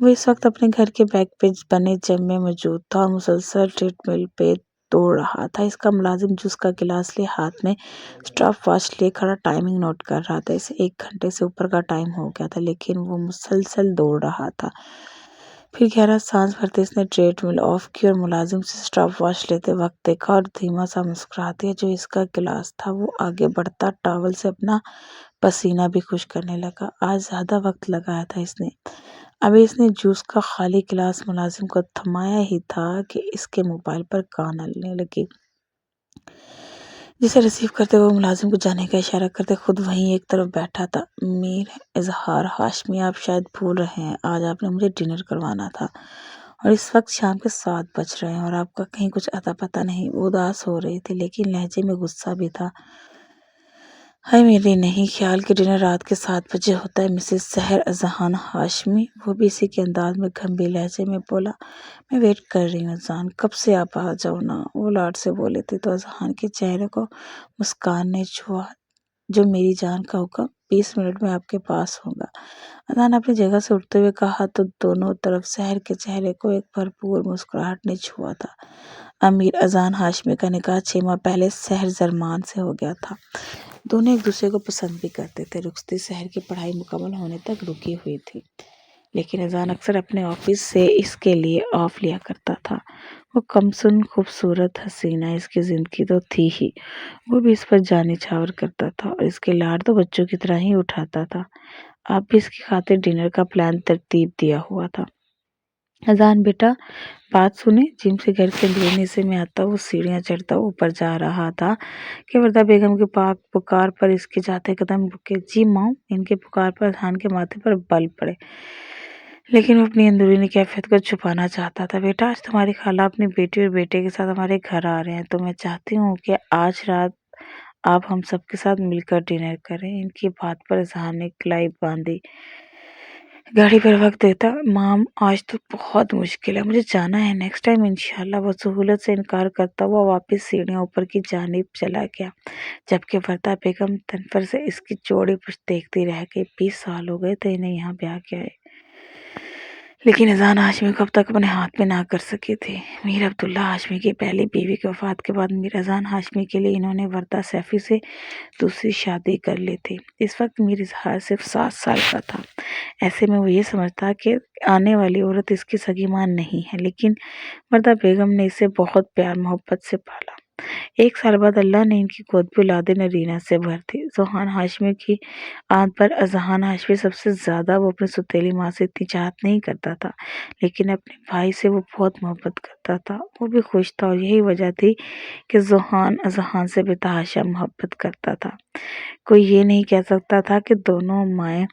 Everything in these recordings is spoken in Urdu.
وہ اس وقت اپنے گھر کے بیک پہ بنے جم میں موجود تھا اور مسلسل ٹریڈ مل پہ دوڑ رہا تھا۔ اس کا ملازم جوس کا گلاس لیے ہاتھ میں اسٹاپ واچ لیے کھڑا ٹائمنگ نوٹ کر رہا تھا۔ اسے 1 گھنٹے سے اوپر کا ٹائم ہو گیا تھا، لیکن وہ مسلسل دوڑ رہا تھا۔ پھر گہرا سانس بھرتے اس نے ٹریڈ مل آف کی اور ملازم سے اسٹاپ واچ لیتے وقت دیکھا اور دھیما سا مسکرا دیا۔ جو اس کا گلاس تھا وہ آگے بڑھتا ٹاول سے اپنا پسینہ بھی خشک کرنے لگا۔ آج زیادہ وقت لگایا تھا اس نے۔ ابھی اس نے جوس کا خالی گلاس ملازم کو تھمایا ہی تھا کہ اس کے موبائل پر کان ہلنے لگی، جسے ریسیو کرتے ہوئے ملازم کو جانے کا اشارہ کرتے خود وہیں ایک طرف بیٹھا تھا۔ میر اظہار ہاشمی، آپ شاید بھول رہے ہیں، آج آپ نے مجھے ڈنر کروانا تھا اور اس وقت شام کے 7 بج رہے ہیں اور آپ کا کہیں کچھ اتا پتہ نہیں۔ وہ اداس ہو رہی تھی، لیکن لہجے میں غصہ بھی تھا۔ ہائے میری نہیں خیال کہ ڈنر رات کے 7 بجے ہوتا ہے مسز سحر اذہان ہاشمی۔ وہ بھی اسی کے انداز میں گھمبیر لہجے میں بولا، میں ویٹ کر رہی ہوں اذہان، کب سے آپ آ جاؤ نا۔ وہ لاڈ سے بولے تھے تو اذہان کے چہرے کو مسکان نے چھوا۔ جو میری جان کا حکم، 20 منٹ میں آپ کے پاس ہوں گا۔ اذہان اپنی جگہ سے اٹھتے ہوئے کہا تو دونوں طرف سحر کے چہرے کو ایک بھرپور مسکراہٹ نے چھوا تھا۔ امیر اذہان ہاشمی کا نکاح 6 ماہ پہلے سحر زرمان سے ہو گیا تھا۔ دونوں ایک دوسرے کو پسند بھی کرتے تھے۔ رخصتی سحر کی پڑھائی مکمل ہونے تک رکی ہوئی تھی، لیکن اذہان اکثر اپنے آفس سے اس کے لیے آف لیا کرتا تھا۔ وہ کمسن خوبصورت حسینہ اس کی زندگی تو تھی ہی، وہ بھی اس پر جان نچھاور کرتا تھا اور اس کے لاڈ تو بچوں کی طرح ہی اٹھاتا تھا۔ اب بھی اس کی خاطر ڈنر کا پلان ترتیب دیا ہوا تھا۔ اذہان بیٹا بات سنیں۔ جم سے گھر کے اندرونی حصے میں آتا وہ سیڑھیاں چڑھتا اوپر جا رہا تھا کہ وردہ بیگم کے پاک پکار پر اس کے جاتے قدم رکے۔ جی ماں۔ ان کے پکار پر اذہان کے ماتھے پر بل پڑے، لیکن وہ اپنی اندرونی کیفیت کو چھپانا چاہتا تھا۔ بیٹا آج تمہاری خالہ اپنی بیٹی اور بیٹے کے ساتھ ہمارے گھر آ رہے ہیں، تو میں چاہتی ہوں کہ آج رات آپ ہم سب کے ساتھ مل کر ڈنر کریں۔ ان کی بات پر اذہان نے کلائی باندھی، گاڑی پر وقت دیتا۔ مام آج تو بہت مشکل ہے، مجھے جانا ہے، نیکسٹ ٹائم انشاءاللہ۔ وہ سہولت سے انکار کرتا ہوا واپس سیڑھیاں اوپر کی جانب چلا گیا، جبکہ وردہ بیگم تنفر سے اس کی چوڑی پشت دیکھتی رہ گئی۔ 20 سال ہو گئے تھے انہیں یہاں بیاہ کے آئے، لیکن اذہان ہاشمی کو اب تک اپنے ہاتھ میں نہ کر سکی تھی۔ میر عبداللہ ہاشمی کی پہلی بیوی کی وفات کے بعد میر اذہان ہاشمی کے لیے انہوں نے وردہ سیفی سے دوسری شادی کر لی تھی۔ اس وقت میر اظہار صرف 7 سال کا تھا۔ ایسے میں وہ یہ سمجھتا کہ آنے والی عورت اس کی سگی ماں نہیں ہے، لیکن وردہ بیگم نے اسے بہت پیار محبت سے پالا۔ 1 سال بعد اللہ نے ان کی گود بھی اولاد نرینہ سے بھر دی۔ ذوحان ہاشمی کی آنت پر اذہان ہاشمی سب سے زیادہ وہ اپنی سوتیلی ماں سے اتنی چاہت نہیں کرتا تھا، لیکن اپنے بھائی سے وہ بہت محبت کرتا تھا۔ وہ بھی خوش تھا اور یہی وجہ تھی کہ ذوحان اذہان سے بے تحاشا محبت کرتا تھا۔ کوئی یہ نہیں کہہ سکتا تھا کہ دونوں مائیں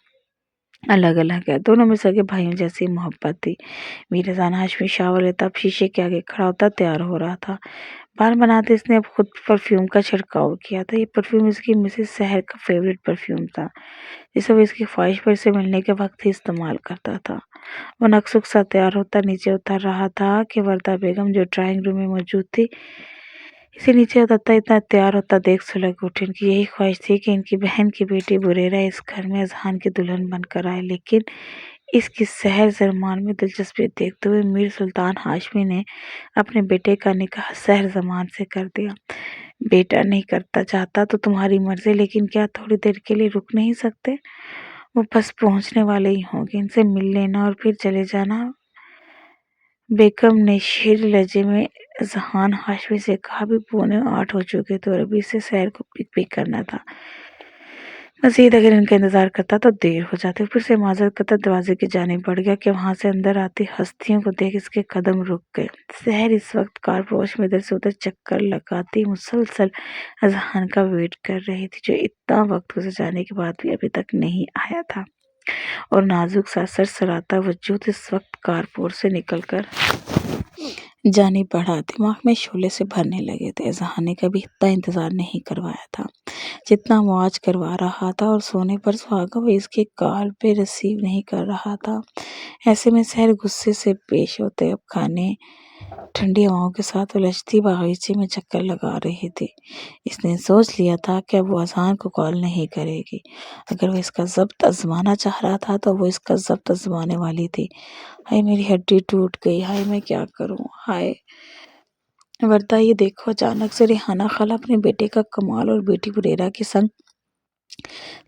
الگ الگ ہے، دونوں میں سگے بھائیوں جیسی محبت تھی۔ میر اذہان ہاشمی شاور لیتا اب شیشے کے آگے کھڑا ہوتا تیار ہو رہا تھا۔ بال بناتے اس نے اب خود پرفیوم کا چھڑکاؤ کیا تھا۔ یہ پرفیوم اس کی مسز سحر کا فیوریٹ پرفیوم تھا، جسے وہ اس کی خواہش پر اسے ملنے کے وقت ہی استعمال کرتا تھا۔ وہ نکسک سا تیار ہوتا نیچے اتر رہا تھا کہ وردہ بیگم جو ڈرائنگ روم میں موجود تھی اسے نیچے اترتا اتنا تیار ہوتا دیکھ سلگ اٹھی۔ ان کی یہی خواہش تھی کہ ان کی بہن کی بیٹی بریرہ اس گھر میں اذہان کی دلہن بن کر آئے، لیکن اس کی سحر زرمان میں دلچسپی دیکھتے ہوئے میر سلطان ہاشمی نے اپنے بیٹے کا نکاح سحر زمان سے کر دیا۔ بیٹا نہیں کرتا چاہتا تو تمہاری مرضی، لیکن کیا تھوڑی دیر کے لیے رک نہیں سکتے؟ وہ بس پہنچنے والے ہی ہوں گے، ان سے مل لینا اور پھر چلے جانا۔ بیگم نے شیریں لہجے میں اذہان ہاشمی سے کہا۔ ابھی 7:45 ہو چکے تھے اور ابھی اسے سحر کو پک پک کرنا تھا۔ مزید اگر ان کا انتظار کرتا تو دیر ہو جاتی۔ پھر سے معذرت کرتا دروازے کی جانب بڑھ گیا کہ وہاں سے اندر آتی ہستیوں کو دیکھ اس کے قدم رک گئے۔ سحر اس وقت کارپوش میں ادھر سے ادھر چکر لگاتی مسلسل اذہان کا ویٹ کر رہی تھی، جو اتنا وقت گزر جانے کے بعد بھی ابھی تک نہیں آیا تھا، اور نازک سا سرسراتا وجود اس وقت کارپور سے نکل کر جانب بڑھا دماغ میں شعلے سے بھرنے لگے تھے۔ اذہان نے کبھی اتنا انتظار نہیں کروایا تھا جتنا وہ آج کروا رہا تھا، اور سونے پر سہاگا وہ اس کے کال پہ ریسیو نہیں کر رہا تھا۔ ایسے میں سحر غصے سے پیش ہوتے اب کھانے ٹھنڈی ہواؤں کے ساتھ الجھتی باغیچے میں چکر لگا رہی تھی۔ اس نے سوچ لیا تھا کہ اب وہ اذہان کو کال نہیں کرے گی۔ اگر وہ اس کا ضبط آزمانا چاہ رہا تھا تو وہ اس کا ضبط آزمانے والی تھی۔ ہائے میری ہڈی ٹوٹ گئی، ہائے میں کیا کروں، ہائے۔ وردا یہ دیکھو، اچانک سے ریحانہ خالہ اپنے بیٹے کا کمال اور بیٹی بریرہ کے سنگ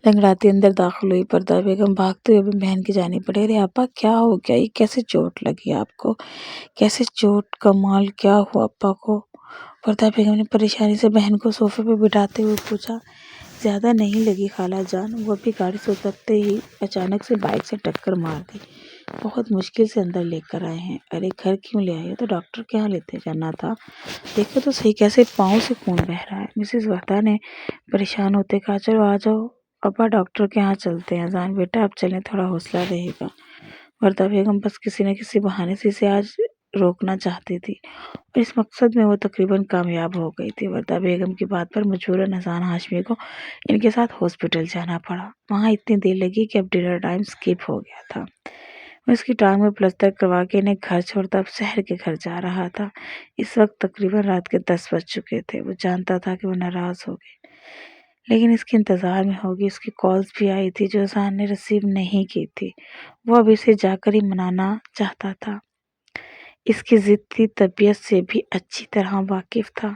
لنگڑاتی اندر داخل ہوئی۔ وردہ بیگم بھاگتے ہوئے اپنی بہن کی جانب بڑھے، ارے آپا کیا ہو گیا، یہ کیسے چوٹ لگی آپ کو، کیسے چوٹ، کمال کیا ہوا آپا کو؟ وردہ بیگم نے پریشانی سے بہن کو صوفے پہ بٹھاتے ہوئے پوچھا۔ زیادہ نہیں لگی خالہ جان، وہ ابھی گاڑی سے اترتے ہی اچانک سے بائک سے ٹکر مار دی، بہت مشکل سے اندر لے کر آئے ہیں۔ ارے گھر کیوں لے آئے ہو، تو ڈاکٹر کے یہاں لیتے جانا تھا، دیکھو تو صحیح کیسے پاؤں سے خون بہہ رہا ہے۔ مسز وردہ نے پریشان ہوتے کہا، چلو آ جاؤ ابا ڈاکٹر کے یہاں چلتے ہیں، اذان بیٹا اب چلیں، تھوڑا حوصلہ رہے گا۔ وردہ بیگم بس کسی نہ کسی بہانے سے اسے آج روکنا چاہتی تھی اور اس مقصد میں وہ تقریباً کامیاب ہو گئی تھی۔ وردہ بیگم کی بات پر مجبوراً اذان ہاشمی کو ان کے ساتھ ہاسپٹل جانا پڑا۔ وہاں اتنی دیر لگی کہ اب ڈنر ٹائم اسکپ ہو گیا تھا۔ وہ اس کی ٹانگ میں پلسٹر کروا کے انہیں گھر چھوڑتا اب شہر کے گھر جا رہا تھا۔ اس وقت تقریباً رات کے 10 بج چکے تھے۔ وہ جانتا تھا کہ وہ ناراض ہوگی، لیکن اس کے انتظار میں ہوگی۔ اس کی کالز بھی آئی تھی جو اذان نے ریسیو نہیں کی تھی۔ وہ اب اسے جا کر ہی منانا چاہتا تھا، اس کی ضدی طبیعت سے بھی اچھی طرح واقف تھا۔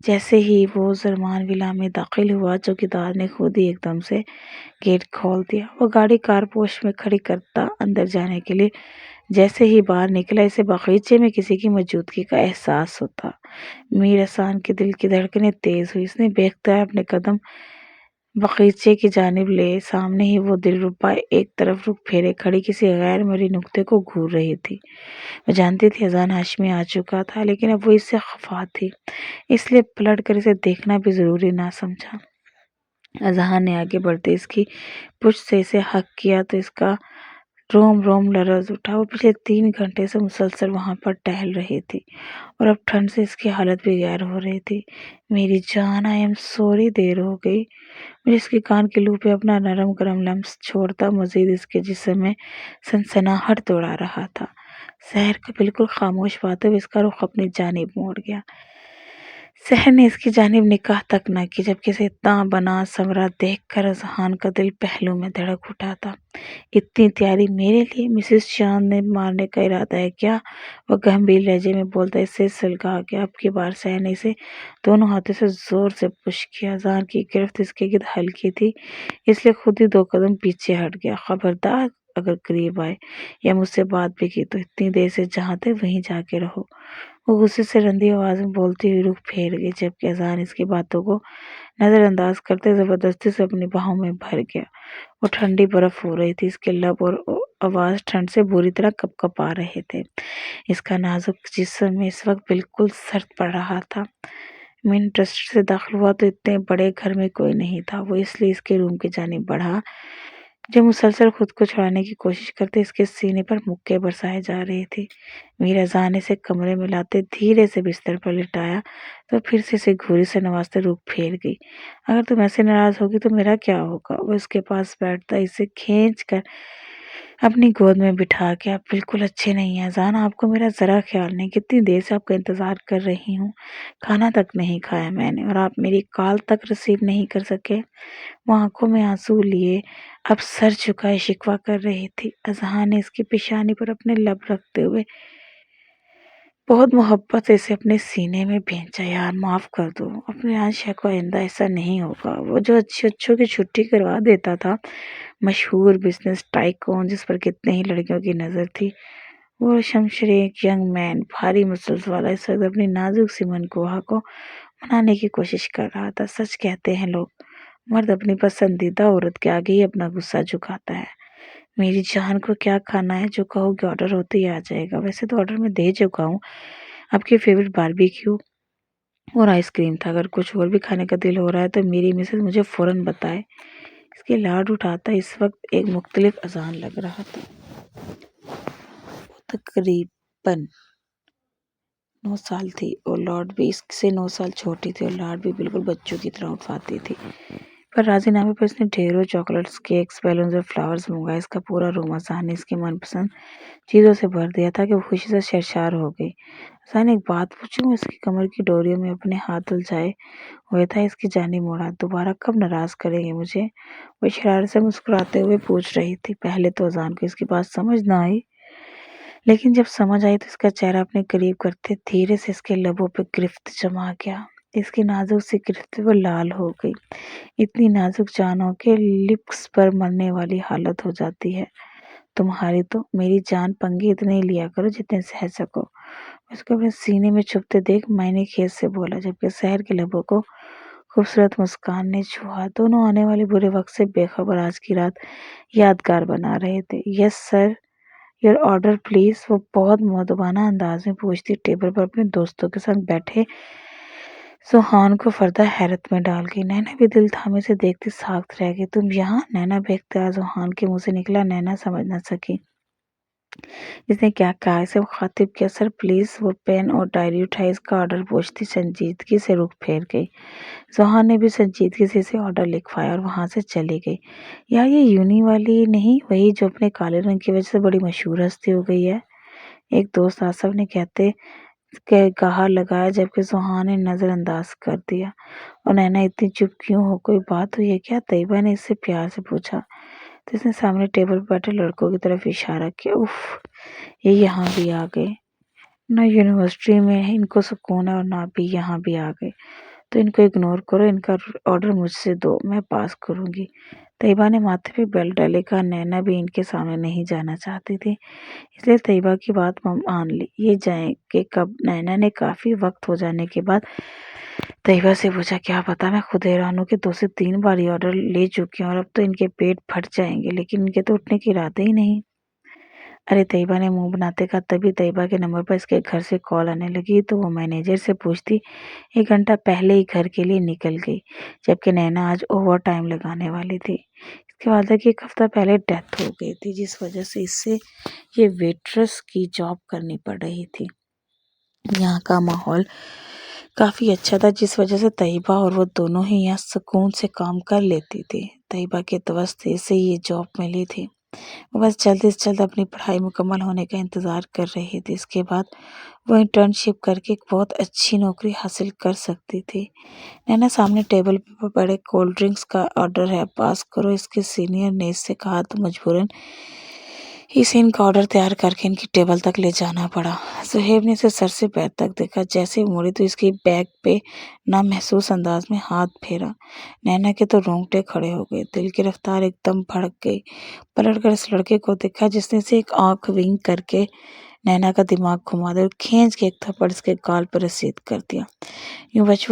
جیسے ہی وہ زرمان ولا میں داخل ہوا، چوکیدار نے خود ہی ایک دم سے گیٹ کھول دیا۔ وہ گاڑی کارپوش میں کھڑی کرتا اندر جانے کے لیے جیسے ہی باہر نکلا، اسے باغیچے میں کسی کی موجودگی کا احساس ہوتا۔ میر احسان کے دل کی دھڑکنیں تیز ہوئی۔ اس نے بے اختیار اپنے قدم باغیچے کی جانب لے، سامنے ہی وہ دلربا ایک طرف رخ پھیرے کھڑی کسی غیر مرئی نقطے کو گھور رہی تھی۔ وہ جانتی تھی اذان ہاشمی آ چکا تھا، لیکن اب وہ اس سے خفا تھی، اس لیے پلٹ کر اسے دیکھنا بھی ضروری نہ سمجھا۔ اذان نے آگے بڑھتے اس کی پشت سے اسے ہگ کیا تو اس کا روم روم لرز اٹھا۔ وہ پچھلے 3 گھنٹے سے مسلسل وہاں پر ٹہل رہی تھی اور اب ٹھنڈ سے اس کی حالت بھی غیر ہو رہی تھی۔ میری جان، آئی ایم سوری، دیر ہو گئی۔ مجھے اس کے کان کے لوپ پہ اپنا نرم گرم لمس چھوڑتا مزید اس کے جسم میں سنسناہٹ دوڑا رہا تھا۔ سحر کا بالکل خاموش پاتے ہوئے اس کا رخ اپنی جانب موڑ گیا۔ سحر نے اس کی جانب نگاہ تک نہ کی، جبکہ اسے اتنا بنا سنورا دیکھ کر اذہان کا دل پہلو میں دھڑک اٹھا تھا۔ اتنی تیاری میرے لیے؟ مسز چاند نے مارنے کا ارادہ ہے کیا؟ وہ گمبھیر لہجے میں بولتا اس سے سلگا گیا۔ اب کی بار سحر نے اسے دونوں ہاتھوں سے زور سے پش کیا۔ اذہان کی گرفت اس کے گرد ہلکی تھی، اس لیے خود ہی 2 قدم پیچھے ہٹ گیا۔ خبردار اگر قریب آئے یا مجھ سے بات بھی کی تو اتنی دیر سے جہاں تھے وہیں جا کے رہو۔ وہ غصے سے رندی آواز میں بولتی ہوئی رخ پھیر گئی، جبکہ اذہان اس کی باتوں کو نظر انداز کرتے زبردستی سے اپنی باہوں میں بھر گیا۔ وہ ٹھنڈی برف ہو رہی تھی، اس کے لب اور آواز ٹھنڈ سے بری طرح کپکپا رہے تھے۔ اس کا نازک جسم میں اس وقت بالکل سرد پڑ رہا تھا۔ مین ٹرسٹ سے داخل ہوا تو اتنے بڑے گھر میں کوئی نہیں تھا۔ وہ اس لیے اس کے روم کی جانب بڑھا، جو مسلسل خود کو چھڑانے کی کوشش کرتے اس کے سینے پر مکے برسائے جا رہی تھی۔ میر اذان نے اسے کمرے میں لاتے دھیرے سے بستر پر لٹایا تو پھر سے اسے گھوری سے نوازتے رخ پھیر گئی۔ اگر تم ایسے ناراض ہوگی تو میرا کیا ہوگا؟ وہ اس کے پاس بیٹھتا اسے کھینچ کر اپنی گود میں بٹھا کے، آپ بالکل اچھے نہیں ہیں اذان، آپ کو میرا ذرا خیال نہیں، کتنی دیر سے آپ کا انتظار کر رہی ہوں، کھانا تک نہیں کھایا میں نے، اور آپ میری کال تک ریسیو نہیں کر سکے۔ وہ آنکھوں میں آنسو لیے اب سر جھکائے شکوہ کر رہی تھی۔ اذان نے اس کی پیشانی پر اپنے لب رکھتے ہوئے بہت محبت سے اسے اپنے سینے میں بھینچا۔ یار معاف کر دو، اپنے عائشہ کو آئندہ ایسا نہیں ہوگا۔ وہ جو اچھوں کی چھٹی کروا دیتا تھا، مشہور بزنس ٹائکون جس پر کتنے ہی لڑکیوں کی نظر تھی، وہ شمشریک ینگ مین بھاری مسلس والا اس وقت اپنی نازک سی منکوہا کو منانے کی کوشش کر رہا تھا۔ سچ کہتے ہیں لوگ، مرد اپنی پسندیدہ عورت کے آگے ہی اپنا غصہ جھکاتا ہے۔ میری جان کو کیا کھانا ہے؟ جو کہو گے آرڈر ہوتے ہی آ جائے گا۔ ویسے تو آرڈر میں دے چکا ہوں، آپ کی فیوریٹ باربیکیو اور آئس کریم تھا، اگر کچھ اور بھی کھانے کا دل ہو رہا ہے تو میری مسز مجھے فوراً بتائے۔ اس کے لاڈ اٹھاتا اس وقت ایک مختلف اذان لگ رہا تھا۔ وہ تقریباً 9 سال تھی اور لاڈ بھی اس سے 9 سال چھوٹی تھی، اور لاڈ بھی بالکل بچوں کی طرح اٹھاتی تھی۔ پر راضی نامے پر اس نے ڈھیروں چاکلیٹس، کیکس، بیلونز اور فلاورز منگوائے۔ اس کا پورا روم اذان نے اس کی من پسند چیزوں سے بھر دیا تھا کہ وہ خوشی سے سرشار ہو گئی۔ حسین ایک بات پوچھوں؟ اس کی کمر کی ڈوریوں میں اپنے ہاتھ الجھائے ہوئے تھا، اس کی جانب مڑا۔ دوبارہ کب ناراض کریں گے مجھے؟ وہ شرارت سے مسکراتے ہوئے پوچھ رہی تھی۔ پہلے تو اذان کو اس کی بات سمجھ نہ آئی، لیکن جب سمجھ آئی تو اس کا چہرہ اپنے قریب کرتے دھیرے سے اس کے لبوں پہ گرفت جما گیا۔ اس کی نازک سی گرفت وہ لال ہو گئی۔ اتنی نازک جانوں کے لپس پر مرنے والی حالت ہو جاتی ہے تمہاری تو۔ میری جان، پنگے اتنے ہی لیا کرو جتنے سہ سکو۔ اس کو اپنے سینے میں چھپتے دیکھ معنی خیز سے بولا، جبکہ سحر کے لبوں کو خوبصورت مسکان نے چھوا۔ دونوں آنے والے برے وقت سے بے خبر آج کی رات یادگار بنا رہے تھے۔ یس سر، یور آرڈر پلیز، وہ بہت مؤدبانہ انداز میں پوچھتی ٹیبل پر اپنے دوستوں کے سنگ بیٹھے سوہان کو فردہ حیرت میں ڈال گئی۔ نینا بھی دل تھامے سے دیکھتی ساکت رہ گئی۔ تم یہاں؟ نینا بے اختیار سوہان کے منہ سے نکلا۔ نینا سمجھ نہ سکی اس نے کیا کہا، اسے مخاطب کیا۔ Sir please. وہ پین اور ڈائری اٹھائی، اس کا آرڈر پوچھتی سنجیدگی سے رخ پھیر گئی۔ سوہان نے بھی سنجیدگی سے اسے آرڈر لکھوایا اور وہاں سے چلی گئی۔ یار یہ یونی والی نہیں، وہی جو اپنے کالے رنگ کی وجہ سے بڑی مشہور ہستی ہو گئی ہے؟ ایک دوست آصف نے کہتے کہا لگایا، جبکہ سوہان نے نظر انداز کر دیا۔ اور نینا اتنی چپ کیوں ہو؟ کوئی بات ہوئی ہے کیا؟ طیبہ نے اس سے پیار سے پوچھا تو اس نے سامنے ٹیبل پر بیٹھے لڑکوں کی طرف اشارہ کیا۔ اف، یہ یہاں بھی آ گئے۔ نہ یونیورسٹی میں ان کو سکون ہے اور نہ بھی یہاں بھی آ گئے، تو ان کو اگنور کرو، ان کا آرڈر مجھ سے دو، میں پاس کروں گی۔ طیبہ نے ماتھے پہ بیلٹ ڈالے کہا۔ نینا بھی ان کے سامنے نہیں جانا چاہتی تھی، اس لیے طیبہ کی بات مان لی۔ یہ جائیں کہ کب؟ نینا نے کافی وقت ہو جانے کے بعد طیبہ سے پوچھا۔ کیا پتا، میں خود حیران ہوں کہ 2 سے 3 بار یہ آرڈر لے چکی ہوں اور اب تو ان کے پیٹ پھٹ جائیں گے، لیکن ان کے تو اٹھنے کی ارادے ہی نہیں۔ ارے طیبہ نے منہ بناتے کہا۔ تبھی طیبہ کے نمبر پر اس کے گھر سے کال آنے لگی تو وہ مینیجر سے پوچھتی 1 گھنٹہ پہلے ہی گھر کے لیے نکل گئی، جبکہ نینا آج اوور ٹائم لگانے والی تھی۔ اس کے والدہ کی 1 ہفتہ پہلے ڈیتھ ہو گئی تھی، جس وجہ سے اس سے یہ ویٹرس کی جاب کرنی پڑ رہی تھی۔ یہاں کا ماحول کافی اچھا تھا، جس وجہ سے طیبہ اور وہ دونوں ہی یہاں سکون سے کام کر لیتی تھی۔ طیبہ کے توسط سے یہ جاب ملی تھی، وہ بس جلد از جلد اپنی پڑھائی مکمل ہونے کا انتظار کر رہی تھی۔ اس کے بعد وہ انٹرنشپ کر کے ایک بہت اچھی نوکری حاصل کر سکتی تھی۔ نینا سامنے ٹیبل پر پڑے کولڈ ڈرنکس کا آرڈر ہے، پاس کرو۔ اس کے سینئر نے اس سے کہا تو مجبوراً اسے ان کا آرڈر تیار کر کے ان کی ٹیبل تک لے جانا پڑا۔ صہیب نے اسے سر سے پیر تک دیکھا، جیسے مڑی تو اس کی بیگ پہ نامحسوس انداز میں ہاتھ پھیرا۔ نینا کے تو رونگٹے کھڑے ہو گئے، دل کی رفتار ایک دم بھڑک گئی۔ پلٹ کر اس لڑکے کو دیکھا جس نے اسے ایک آنکھ ونک کر کے نینا کا دماغ گھما دیا اور کھینچ کے ایک تھپڑ اس کے گال پر رسید کر دیا۔ یو بچ!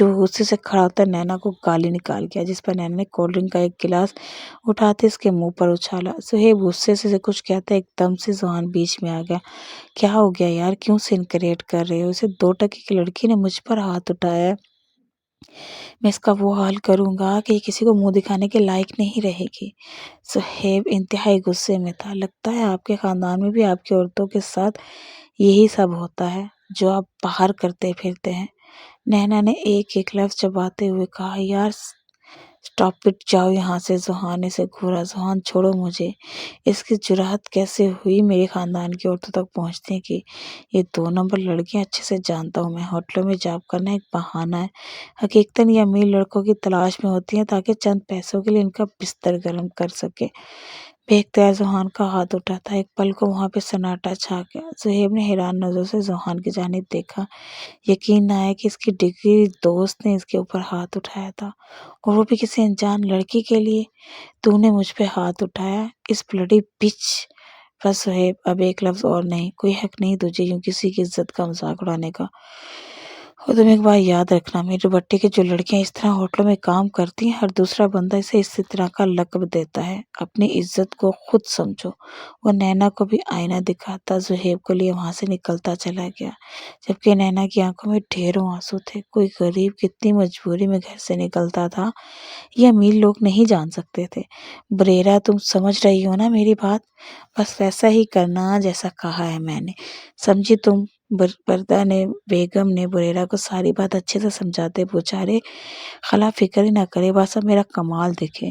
وہ غصے سے کھڑا ہوتا نینا کو گالی نکال گیا، جس پر نینا نے کولڈ ڈرنک کا ایک گلاس اٹھاتے اس کے منہ پر اچھالا۔ صہیب غصے سے کچھ کہتا ایک دم سے سوہان بیچ میں آ گیا۔ کیا ہو گیا یار، کیوں سے انکریٹ کر رہے ہو اسے؟ 2 ٹکے کی لڑکی نے مجھ پر ہاتھ اٹھایا ہے، میں اس کا وہ حال کروں گا کہ یہ کسی کو منہ دکھانے کے لائق نہیں رہے گی۔ صہیب انتہائی غصے میں تھا۔ لگتا ہے آپ کے خاندان میں بھی آپ کی عورتوں کے ساتھ یہی سب ہوتا ہے جو آپ باہر کرتے پھرتے ہیں۔ نینا نے ایک ایک لفظ چباتے ہوئے کہا۔ یار اسٹاپ اٹ، جاؤ یہاں سے۔ سوہان نے اسے گھورا۔ سوہان چھوڑو مجھے۔ اس کی جرأت کیسے ہوئی میرے خاندان کی عورتوں تک پہنچنے کی؟ یہ 2 نمبر لڑکیاں اچھے سے جانتا ہوں میں، ہوٹلوں میں جاب کرنا ایک بہانہ ہے، حقیقتاً یہ امیر لڑکوں کی تلاش میں ہوتی ہیں تاکہ چند پیسوں کے لیے ان کا بستر گرم کر سکے۔ بے اختیار سوہان کا ہاتھ اٹھا تھا۔ ایک پل کو وہاں پہ سناٹا چھا گیا۔ صہیب نے حیران نظروں سے سوہان کی جانب دیکھا۔ یقین نہ آیا کہ اس کی ڈگری دوست نے اس کے اوپر ہاتھ اٹھایا تھا، اور وہ بھی کسی انجان لڑکی کے لیے۔ تو نے مجھ پہ ہاتھ اٹھایا، اس بلڈی بچ! بس صہیب، اب ایک لفظ اور نہیں، کوئی حق نہیں تجھے یوں کسی کی عزت کا مذاق اڑانے کا۔ اور تم ایک بات یاد رکھنا، میرے بٹے کی جو لڑکیاں اس طرح ہوٹلوں میں کام کرتی ہیں، ہر دوسرا بندہ اسے اسی طرح کا لقب دیتا ہے۔ اپنی عزت کو خود سمجھو۔ وہ نینا کو بھی آئینہ دکھاتا صہیب کو لیے وہاں سے نکلتا چلا گیا، جبکہ نینا کی آنکھوں میں ڈھیروں آنسو تھے۔ کوئی غریب کتنی مجبوری میں گھر سے نکلتا تھا، یہ امیر لوگ نہیں جان سکتے تھے۔ بریرہ، تم سمجھ رہی ہو نا میری بات؟ بس ویسا ہی کرنا جیسا کہا ہے میں نے، سمجھی تم؟ بردہ نے بیگم نے بریرہ کو ساری بات اچھے سے سمجھاتے پوچھا۔ ارے خلا فکر ہی نہ کرے، بس اب میرا کمال دیکھے۔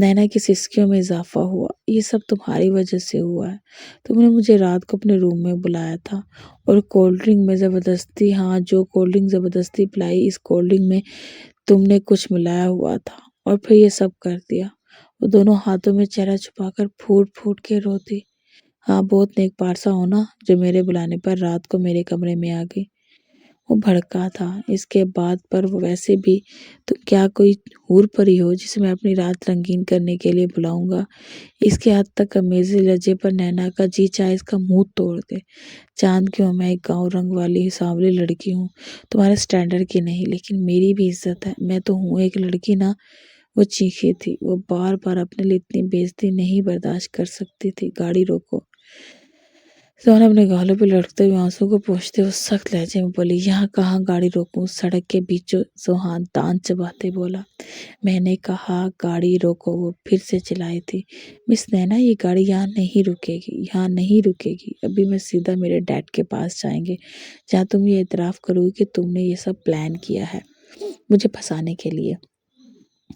نینا کی سسکیوں میں اضافہ ہوا۔ یہ سب تمہاری وجہ سے ہوا ہے۔ تم نے مجھے رات کو اپنے روم میں بلایا تھا اور کولڈ ڈرنک میں زبردستی جو کولڈ ڈرنک زبردستی پلائی، اس کولڈ ڈرنک میں تم نے کچھ ملایا ہوا تھا اور پھر یہ سب کر دیا۔ وہ دونوں ہاتھوں میں چہرہ چھپا کر پھوٹ پھوٹ کے روتی۔ ہاں، بہت نیک پارسا ہونا جو میرے بلانے پر رات کو میرے کمرے میں آ گئی۔ وہ بھڑکا تھا۔ اس کے بعد پر ویسے بھی تم کیا کوئی حور پری ہو جسے میں اپنی رات رنگین کرنے کے لیے بلاؤں گا؟ اس کے حد تک امیزی لہجے پر نینا کا جی چاہے اس کا منہ توڑ دے۔ چاند کی ہوں میں، ایک گاؤں رنگ والی سانولی لڑکی ہوں، تمہارے سٹینڈرڈ کی نہیں، لیکن میری بھی عزت ہے۔ میں تو ہوں ایک لڑکی نا۔ وہ چیخی تھی۔ وہ بار بار اپنے لیے اتنی بےعزتی نہیں برداشت کر سکتی تھی۔ گاڑی روکو۔ زوہان اپنے گالوں پہ لڑکتے ہوئے آنسوں کو پوچھتے ہوئے سخت لہجے میں بولی، یہاں کہاں گاڑی روکوں؟ سڑک کے بیچوں زوہان دانت چباتے بولا۔ میں نے کہا گاڑی روکو، وہ پھر سے چلائی تھی۔ مس نینا، یہ گاڑی یہاں نہیں رکے گی، یہاں نہیں رکے گی۔ ابھی میں سیدھا میرے ڈیڈ کے پاس جائیں گے، جہاں تم یہ اعتراف کرو گی کہ تم نے یہ سب پلان کیا ہے مجھے پھنسانے کے لیے،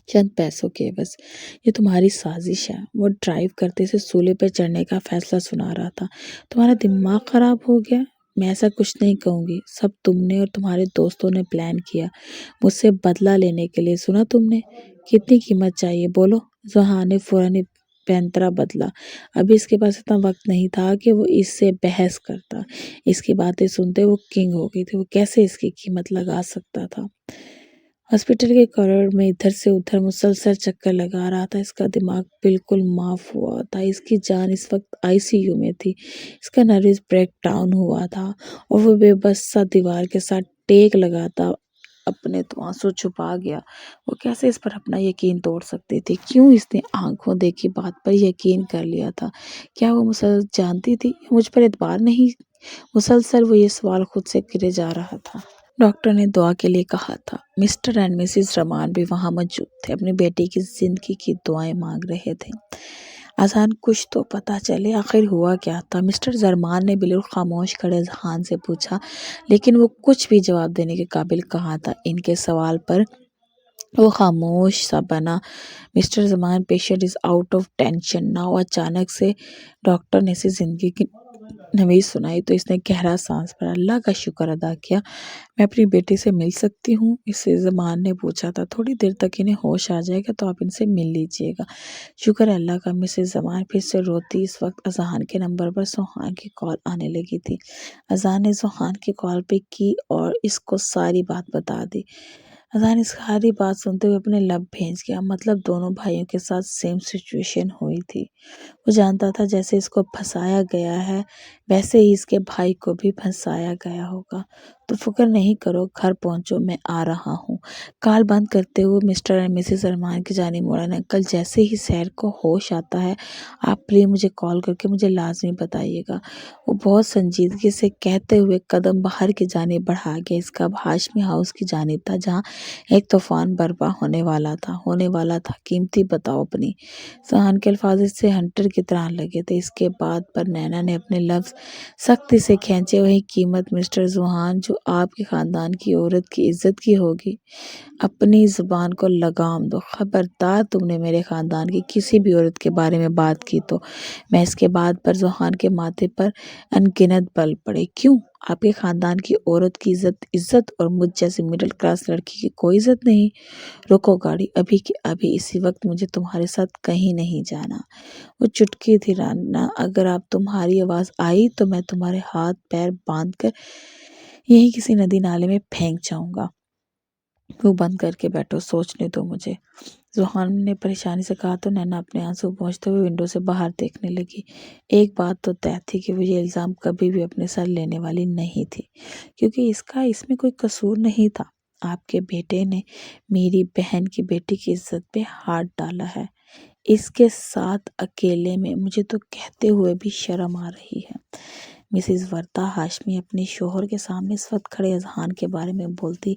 چند پیسوں کے عوض۔ یہ تمہاری سازش ہے۔ وہ ڈرائیو کرتے سے سولے پر چڑھنے کا فیصلہ سنا رہا تھا۔ تمہارا دماغ خراب ہو گیا؟ میں ایسا کچھ نہیں کہوں گی۔ سب تم نے اور تمہارے دوستوں نے پلان کیا مجھ سے بدلہ لینے کے لیے، سنا تم نے؟ کتنی قیمت چاہیے بولو؟ زوہان نے فوراً پینترا بدلا۔ ابھی اس کے پاس اتنا وقت نہیں تھا کہ وہ اس سے بحث کرتا۔ اس کی باتیں سنتے وہ کنگ ہو گئی تھی۔ وہ کیسے اس کی قیمت لگا سکتا تھا؟ ہاسپٹل کے کوریڈور میں ادھر سے ادھر مسلسل چکر لگا رہا تھا۔ اس کا دماغ بالکل معاف ہوا تھا۔ اس کی جان اس وقت آئی سی یو میں تھی۔ اس کا نروس بریک ڈاؤن ہوا تھا اور وہ بے بس سا دیوار کے ساتھ ٹیک لگاتا اپنے تو آنسو چھپا گیا۔ وہ کیسے اس پر اپنا یقین توڑ سکتی تھی؟ کیوں اس نے آنکھوں دیکھی بات پر یقین کر لیا تھا؟ کیا وہ مسلسل جانتی تھی یا مجھ پر اعتبار نہیں؟ مسلسل وہ یہ سوال خود سے کرے جا رہا تھا۔ ڈاکٹر نے دعا کے لیے کہا تھا۔ مسٹر اینڈ مسز رمان بھی وہاں موجود تھے، اپنی بیٹی کی زندگی کی دعائیں مانگ رہے تھے۔ اذان کچھ تو پتہ چلے آخر ہوا کیا تھا؟ مسٹر زرمان نے بالکل خاموش کھڑے اذان سے پوچھا، لیکن وہ کچھ بھی جواب دینے کے قابل کہاں تھا۔ ان کے سوال پر وہ خاموش سا بنا۔ Mister Zarman patient is out of tension now. اچانک سے ڈاکٹر نے اسے زندگی کی نوید سنائی تو اس نے گہرا سانس بھرا، اللہ کا شکر ادا کیا۔ میں اپنی بیٹی سے مل سکتی ہوں؟ اسے زمان نے پوچھا تھا۔ تھوڑی دیر تک انہیں ہوش آ جائے گا تو آپ ان سے مل لیجئے گا۔ شکر ہے اللہ کا۔ مسز زمان پھر سے روتی۔ اس وقت اذان کے نمبر پر زوہان کی کال آنے لگی تھی۔ اذان نے زوہان کی کال پک کی اور اس کو ساری بات بتا دی۔ اذان اس ساری بات سنتے ہوئے اپنے لب بھینچ گیا۔ مطلب دونوں بھائیوں کے ساتھ سیم سچویشن ہوئی تھی۔ وہ جانتا تھا جیسے اس کو پھنسایا گیا ہے ویسے ہی اس کے بھائی کو بھی پھنسایا گیا ہوگا۔ تو فکر نہیں کرو، گھر پہنچو، میں آ رہا ہوں۔ کال بند کرتے ہوئے مسٹر اینڈ مسز ارمان کی جانب مڑا، انکل جیسے ہی سیر کو ہوش آتا ہے آپ پلیز مجھے کال کر کے مجھے لازمی بتائیے گا۔ وہ بہت سنجیدگی سے کہتے ہوئے قدم باہر کی جانب بڑھا گیا۔ اس کا ہاشمی ہاؤس کی جانب تھا جہاں ایک طوفان برپا ہونے والا تھا۔ قیمتی بتاؤ اپنی۔ زوہان کے الفاظ اس سے ہنٹر کی طرح لگے تھے۔ اس کے بعد پر نینا نے اپنے لفظ سختی سے کھینچے، وہی قیمت مسٹر زوہان جو آپ کے خاندان کی عورت کی عزت کی ہوگی۔ اپنی زبان کو لگام دو، خبردار تم نے میرے خاندان کی کسی بھی عورت کے بارے میں بات کی تو میں اس کے بعد پر زوہان کے ماتھے پر انگنت بل پڑے۔ کیوں؟ آپ کے خاندان کی عورت کی عزت اور مجھ جیسی مڈل کلاس لڑکی کی کوئی عزت نہیں؟ روکو گاڑی، ابھی کے ابھی اسی وقت مجھے تمہارے ساتھ کہیں نہیں جانا۔ وہ چٹکی تھی، رانا اگر آپ تمہاری آواز آئی تو میں تمہارے ہاتھ پیر باندھ کر یہیں کسی ندی نالے میں پھینک جاؤں گا۔ وہ بند کر کے بیٹھو، سوچنے دو مجھے، زوہان نے پریشانی سے کہا تو نینا اپنے آنسو پہنچتے ہوئے ونڈو سے باہر دیکھنے لگی۔ ایک بات تو طے تھی کہ وہ یہ الزام کبھی بھی اپنے سر لینے والی نہیں تھی، کیونکہ اس میں کوئی قصور نہیں تھا۔ آپ کے بیٹے نے میری بہن کی بیٹی کی عزت پہ ہاتھ ڈالا ہے، اس کے ساتھ اکیلے میں، مجھے تو کہتے ہوئے بھی شرم آ رہی ہے۔ مسز ورتا ہاشمی اپنے شوہر کے سامنے اس وقت کھڑے اذہان کے بارے میں بولتی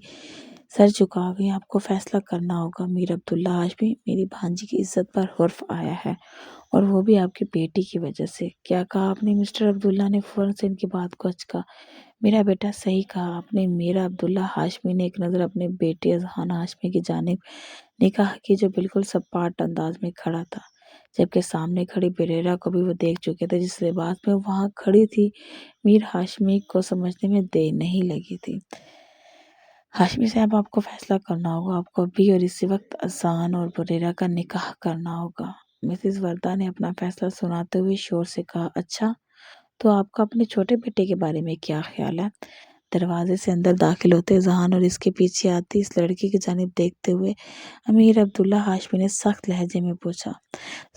سر جھکا گئی۔ آپ کو فیصلہ کرنا ہوگا۔ میر عبداللہ ہاشمی، میری بھانجی کی عزت پر حرف آیا ہے اور وہ بھی آپ کی بیٹی کی وجہ سے۔ کیا کہا آپ نے؟ مسٹر عبداللہ نے فوراً سے ان کی بات کو اچکا۔ میرا بیٹا، صحیح کہا آپ نے۔ میرا عبداللہ ہاشمی نے ایک نظر اپنے بیٹے اذہان ہاشمی کی جانب نکاح کی، جو بالکل سپاٹ انداز میں کھڑا تھا، جبکہ سامنے کھڑی بریرہ کو بھی وہ دیکھ چکے تھے، جس لباس میں وہاں کھڑی تھی۔ میر ہاشمی کو سمجھنے میں دیر نہیں لگی تھی۔ ہاشمی صاحب، آپ کو فیصلہ کرنا ہوگا۔ آپ کو ابھی اور اسی وقت اذان اور بریرہ کا نکاح کرنا ہوگا۔ مسز وردہ نے اپنا فیصلہ سناتے ہوئے شور سے کہا، اچھا، تو آپ کا اپنے چھوٹے بیٹے کے بارے میں کیا خیال ہے؟ دروازے سے اندر داخل ہوتے اذہان اور اس کے پیچھے آتی اس لڑکی کی جانب دیکھتے ہوئے امیر عبداللہ ہاشمی نے سخت لہجے میں پوچھا،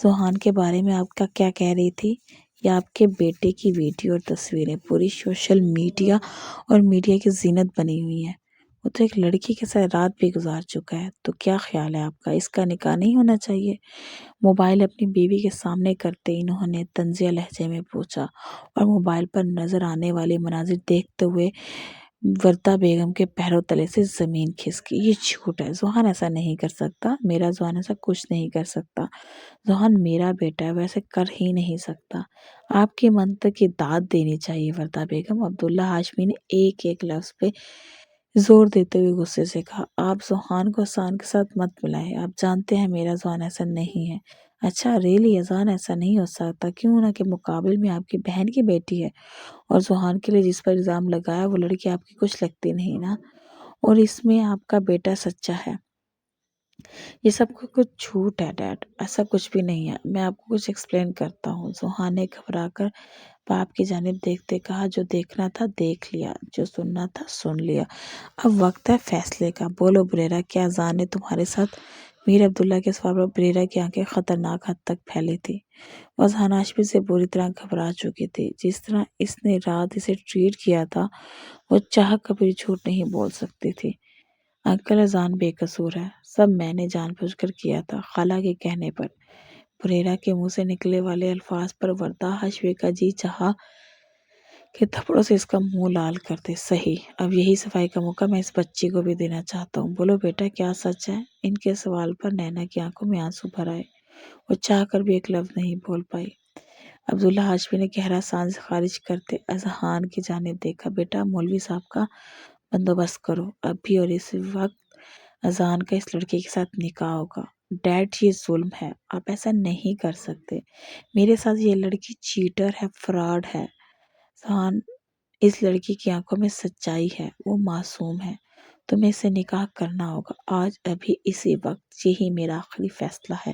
ذوحان کے بارے میں آپ کا کیا کہہ رہی تھی؟ یہ آپ کے بیٹے کی ویڈیو اور تصویریں پوری سوشل میڈیا اور میڈیا کی زینت بنی ہوئی ہیں۔ وہ تو ایک لڑکی کے ساتھ رات بھی گزار چکا ہے، تو کیا خیال ہے آپ کا؟ اس کا نکاح نہیں ہونا چاہیے؟ موبائل اپنی بیوی کے سامنے کرتے انہوں نے طنزیہ لہجے میں پوچھا، اور موبائل پر نظر آنے والے مناظر دیکھتے ہوئے وردہ بیگم کے پیروں تلے سے زمین کھسکی۔ یہ جھوٹ ہے، ذوحان ایسا نہیں کر سکتا۔ میرا ذوحان ایسا کچھ نہیں کر سکتا۔ ذوحان میرا بیٹا ہے، وہ ایسے کر ہی نہیں سکتا۔ آپ کی منطق کی داد دینی چاہیے وردہ بیگم۔ عبداللہ ہاشمی نے ایک ایک لفظ پہ زور دیتے ہوئے غصے سے کہا، آپ ذوحان کو اذان کے ساتھ مت ملائیں۔ آپ جانتے ہیں میرا ذوحان ایسا نہیں ہے۔ اچھا، ریلی اذان ایسا نہیں ہو سکتا؟ کیوں نہ، کہ مقابل میں آپ کی بہن کی بیٹی ہے، اور ذوحان کے لیے جس پر الزام لگایا وہ لڑکی آپ کی کچھ لگتی نہیں نا، اور اس میں آپ کا بیٹا سچا ہے۔ یہ سب کچھ جھوٹ ہے ڈیڈ، ایسا کچھ بھی نہیں ہے۔ میں آپ کو کچھ ایکسپلین کرتا ہوں۔ ذوحان نے گھبرا کر باپ کی جانب دیکھتے کہا، جو دیکھنا تھا دیکھ لیا، جو سننا تھا سن لیا، اب وقت ہے فیصلے کا۔ بولو بریرہ، کیا اذان نے تمہارے ساتھ؟ میر عبداللہ کے سوال پر بریرہ کی آنکھیں خطرناک حد تک پھیلی تھی۔ وہ اذان ہاشمی سے بری طرح گھبرا چکی تھی۔ جس طرح اس نے رات اسے ٹریٹ کیا تھا، وہ چاہ کبھی جھوٹ نہیں بول سکتی تھی۔ انکل، اذان بے قصور ہے، سب میں نے جان بوجھ کر کیا تھا، خالہ کے کہنے پر۔ بریرہ کے منہ سے نکلے والے الفاظ پر وردہ ہاشمی کا جی چاہا کہ تھپڑوں سے اس کا منہ لال کر دے۔ صحیح، اب یہی صفائی کا موقع میں اس بچی کو بھی دینا چاہتا ہوں۔ بولو بیٹا، کیا سچ ہے؟ ان کے سوال پر نینا کی آنکھوں میں آنسو بھر آئے۔ وہ چاہ کر بھی ایک لفظ نہیں بول پائی۔ عبداللہ ہاشمی نے گہرا سانس خارج کرتے اذہان کی جانب دیکھا۔ بیٹا، مولوی صاحب کا بندوبست کرو، ابھی اور اسی وقت اذان کا اس لڑکے کے ساتھ نکاح ہوگا۔ ڈیڈ، یہ ظلم ہے، آپ ایسا نہیں کر سکتے۔ میرے ساتھ یہ لڑکی چیٹر ہے، فراڈ ہے۔ ذوحان، اس لڑکی کی آنکھوں میں سچائی ہے، وہ معصوم ہے۔ تمہیں اس سے نکاح کرنا ہوگا، آج، ابھی، اسی وقت۔ یہی میرا آخری فیصلہ ہے۔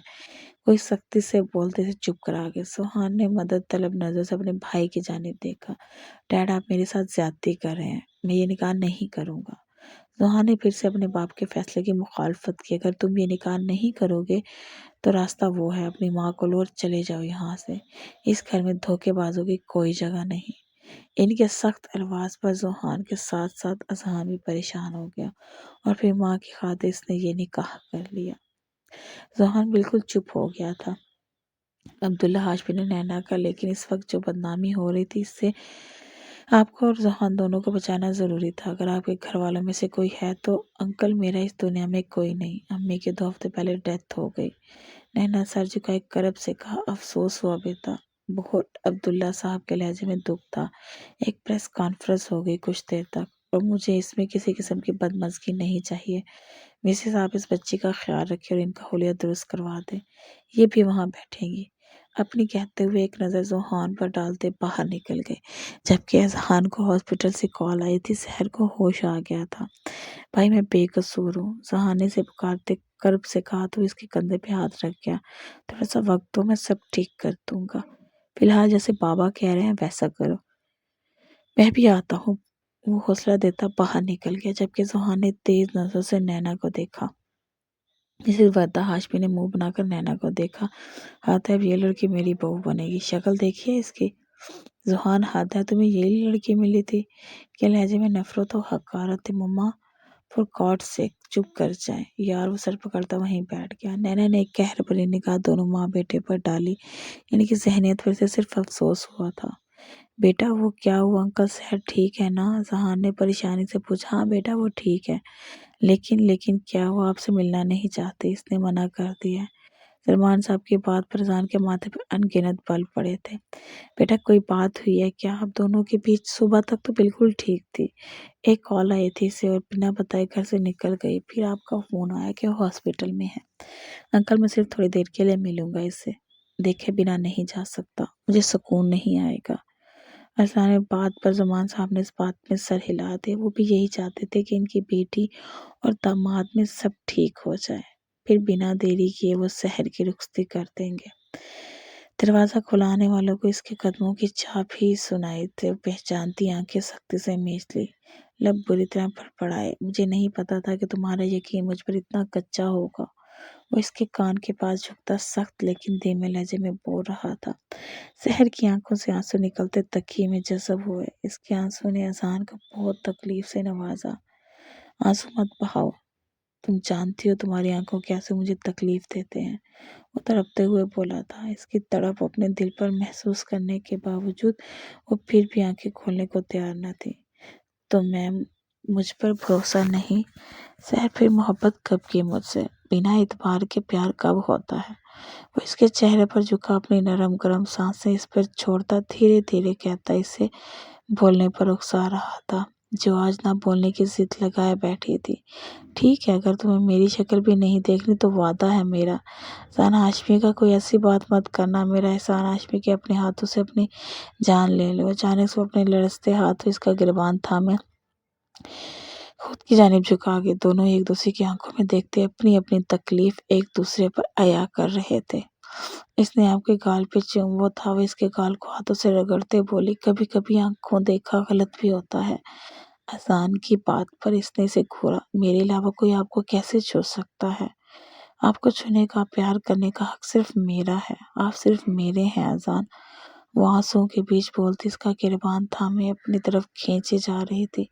کوئی سختی سے بولتے سے چپ کرا گیا۔ ذوحان نے مدد طلب نظر سے اپنے بھائی کی جانب دیکھا۔ ڈیڈ، آپ میرے ساتھ زیادتی کر رہے ہیں، میں یہ نکاح نہیں کروں گا۔ ذوحان نے پھر سے اپنے باپ کے فیصلے کی مخالفت کی۔ اگر تم یہ نکاح نہیں کرو گے تو راستہ وہ ہے، اپنی ماں کو لو اور چلے جاؤ یہاں سے۔ اس گھر میں دھوکے بازوں کی کوئی جگہ نہیں۔ ان کے سخت الفاظ پر ذوحان کے ساتھ ساتھ اذہان بھی پریشان ہو گیا، اور پھر ماں کی خاطر اس نے یہ نکاح کر لیا۔ ذوحان بالکل چپ ہو گیا تھا۔ عبداللہ ہاشمی نے نینا کا، لیکن اس وقت جو بدنامی ہو رہی تھی، اس سے آپ کو اور ذوحان دونوں کو بچانا ضروری تھا۔ اگر آپ کے گھر والوں میں سے کوئی ہے تو انکل، میرا اس دنیا میں کوئی نہیں۔ امی کی 2 ہفتے پہلے ڈیتھ ہو گئی۔ نینا سر جھکائے کرب سے کہا، افسوس ہوا بیٹا، بہت۔ عبداللہ صاحب کے لہجے میں دکھ تھا۔ ایک پریس کانفرنس ہو گئی کچھ دیر تک، اور مجھے اس میں کسی قسم کی بدمزگی نہیں چاہیے۔ مسز، آپ اس بچی کا خیال رکھیں اور ان کا حلیہ درست کروا دیں، یہ بھی وہاں بیٹھیں گی۔ اپنی کہتے ہوئے ایک نظر ذوحان پر ڈالتے باہر نکل گئے، جبکہ اذہان کو ہاسپٹل سے کال آئی تھی۔ سحر کو ہوش آ گیا تھا۔ بھائی، میں بے قصور ہوں، ذوحان نے اسے پکارتے کرب سے کہا تو اس کے کندھے پہ ہاتھ رکھ گیا۔ تھوڑا سا وقت دو، میں سب ٹھیک کر دوں گا۔ فی الحال جیسے بابا کہہ رہے ہیں ویسا کرو، میں بھی آتا ہوں۔ وہ حوصلہ دیتا باہر نکل گیا، جبکہ ذوحان نے تیز نظروں سے نینا کو دیکھا۔ مسز وردہ ہاشمی نے منہ بنا کر نینا کو دیکھا۔ حد ہے، اب یہ لڑکی میری بہو بنے گی، شکل دیکھیے اس کی۔ ذوحان، حد ہے، تمہیں یہی لڑکی ملی تھی؟ کیا لہجے میں نفرت و حقارت تھی؟ مما، فور گاڈ سیک، چپ کر جائیں یار۔ وہ سر پکڑتا وہیں بیٹھ گیا۔ نینا نے ایک قہر بھری نگاہ دونوں ماں بیٹے پر ڈالی۔ ان کی ذہنیت پر سے صرف افسوس ہوا تھا۔ بیٹا، وہ کیا ہوا؟ انکل صحت ٹھیک ہے نا؟ ذوحان نے پریشانی سے پوچھا۔ ہاں بیٹا، وہ ٹھیک ہے، لیکن کیا وہ آپ سے ملنا نہیں چاہتی؟ اس نے منع کر دیا ہے۔ سلمان صاحب کی بات پر اذان کے ماتھے پر انگنت بل پڑے تھے۔ بیٹا کوئی بات ہوئی ہے کیا؟ آپ دونوں کے بیچ؟ صبح تک تو بالکل ٹھیک تھی، ایک کال آئی تھی اسے اور بنا بتائے گھر سے نکل گئی، پھر آپ کا فون آیا کہ وہ ہاسپٹل میں ہے۔ انکل میں صرف تھوڑی دیر کے لیے ملوں گا اس سے، دیکھے بنا نہیں جا سکتا، مجھے سکون نہیں آئے گا۔ اذان بات پر زمان صاحب نے اس بات میں سر ہلا دیا، وہ بھی یہی چاہتے تھے کہ ان کی بیٹی اور داماد میں سب ٹھیک ہو جائے، پھر بنا دیری کیے وہ سحر کی رخصتی کر دیں گے۔ دروازہ کھلانے والوں کو اس کے قدموں کی چاپ ہی سنائی تھی، پہچانتی آنکھیں سختی سے میچ لی، لب بری طرح پڑپڑائے۔ مجھے نہیں پتا تھا کہ تمہارا یقین مجھ پر اتنا کچا ہوگا۔ وہ اس کے کان کے پاس جھکتا سخت لیکن دھیمے لہجے میں بول رہا تھا۔ سحر کی آنکھوں سے آنسو نکلتے تکیے میں جذب ہوئے، اس کے آنسو نے اذان کو بہت تکلیف سے نوازا۔ آنسو مت بہاؤ، تم جانتی ہو تمہاری آنکھوں کے آنسو مجھے تکلیف دیتے ہیں، وہ تڑپتے ہوئے بولا تھا۔ اس کی تڑپ اپنے دل پر محسوس کرنے کے باوجود وہ پھر بھی آنکھیں کھولنے کو تیار نہ تھی۔ تو میم مجھ پر بھروسہ نہیں؟ سحر پھر محبت کب کی مجھ سے؟ بنا اعتبار کے پیار کب ہوتا ہے؟ وہ اس کے چہرے پر جھکا اپنی نرم گرم سانسیں اس پر چھوڑتا دھیرے دھیرے کہتا، اسے بولنے پر اکسا رہا تھا جو آج نہ بولنے کی ضد لگائے بیٹھی تھی۔ ٹھیک ہے، اگر تمہیں میری شکل بھی نہیں دیکھنی تو وعدہ ہے میرا، احسان ہاشمی کا کوئی ایسی بات مت کرنا، میرا احسان ہاشمی کے اپنے ہاتھوں سے اپنی جان لے لو۔ اچانک سے وہ اپنے لرزتے ہاتھوں اس کا گریبان تھامے خود کی جانب جھکا گئے، دونوں ایک دوسرے کی آنکھوں میں دیکھتے اپنی اپنی تکلیف ایک دوسرے پر عیا کر رہے تھے۔ اس نے آپ کے گال پہ وہ تھا، وہ اس کے گال کو ہاتھوں سے رگڑتے بولی، کبھی کبھی آنکھوں دیکھا غلط بھی ہوتا ہے۔ اذان کی بات پر اس نے اسے گھورا، میرے علاوہ کوئی آپ کو کیسے چھو سکتا ہے؟ آپ کو چھونے کا، پیار کرنے کا حق صرف میرا ہے، آپ صرف میرے ہیں اذان۔ وہ آنسوؤں کے بیچ بولتی اس کا گریبان تھامے اپنی طرف کھینچے جا رہی تھی،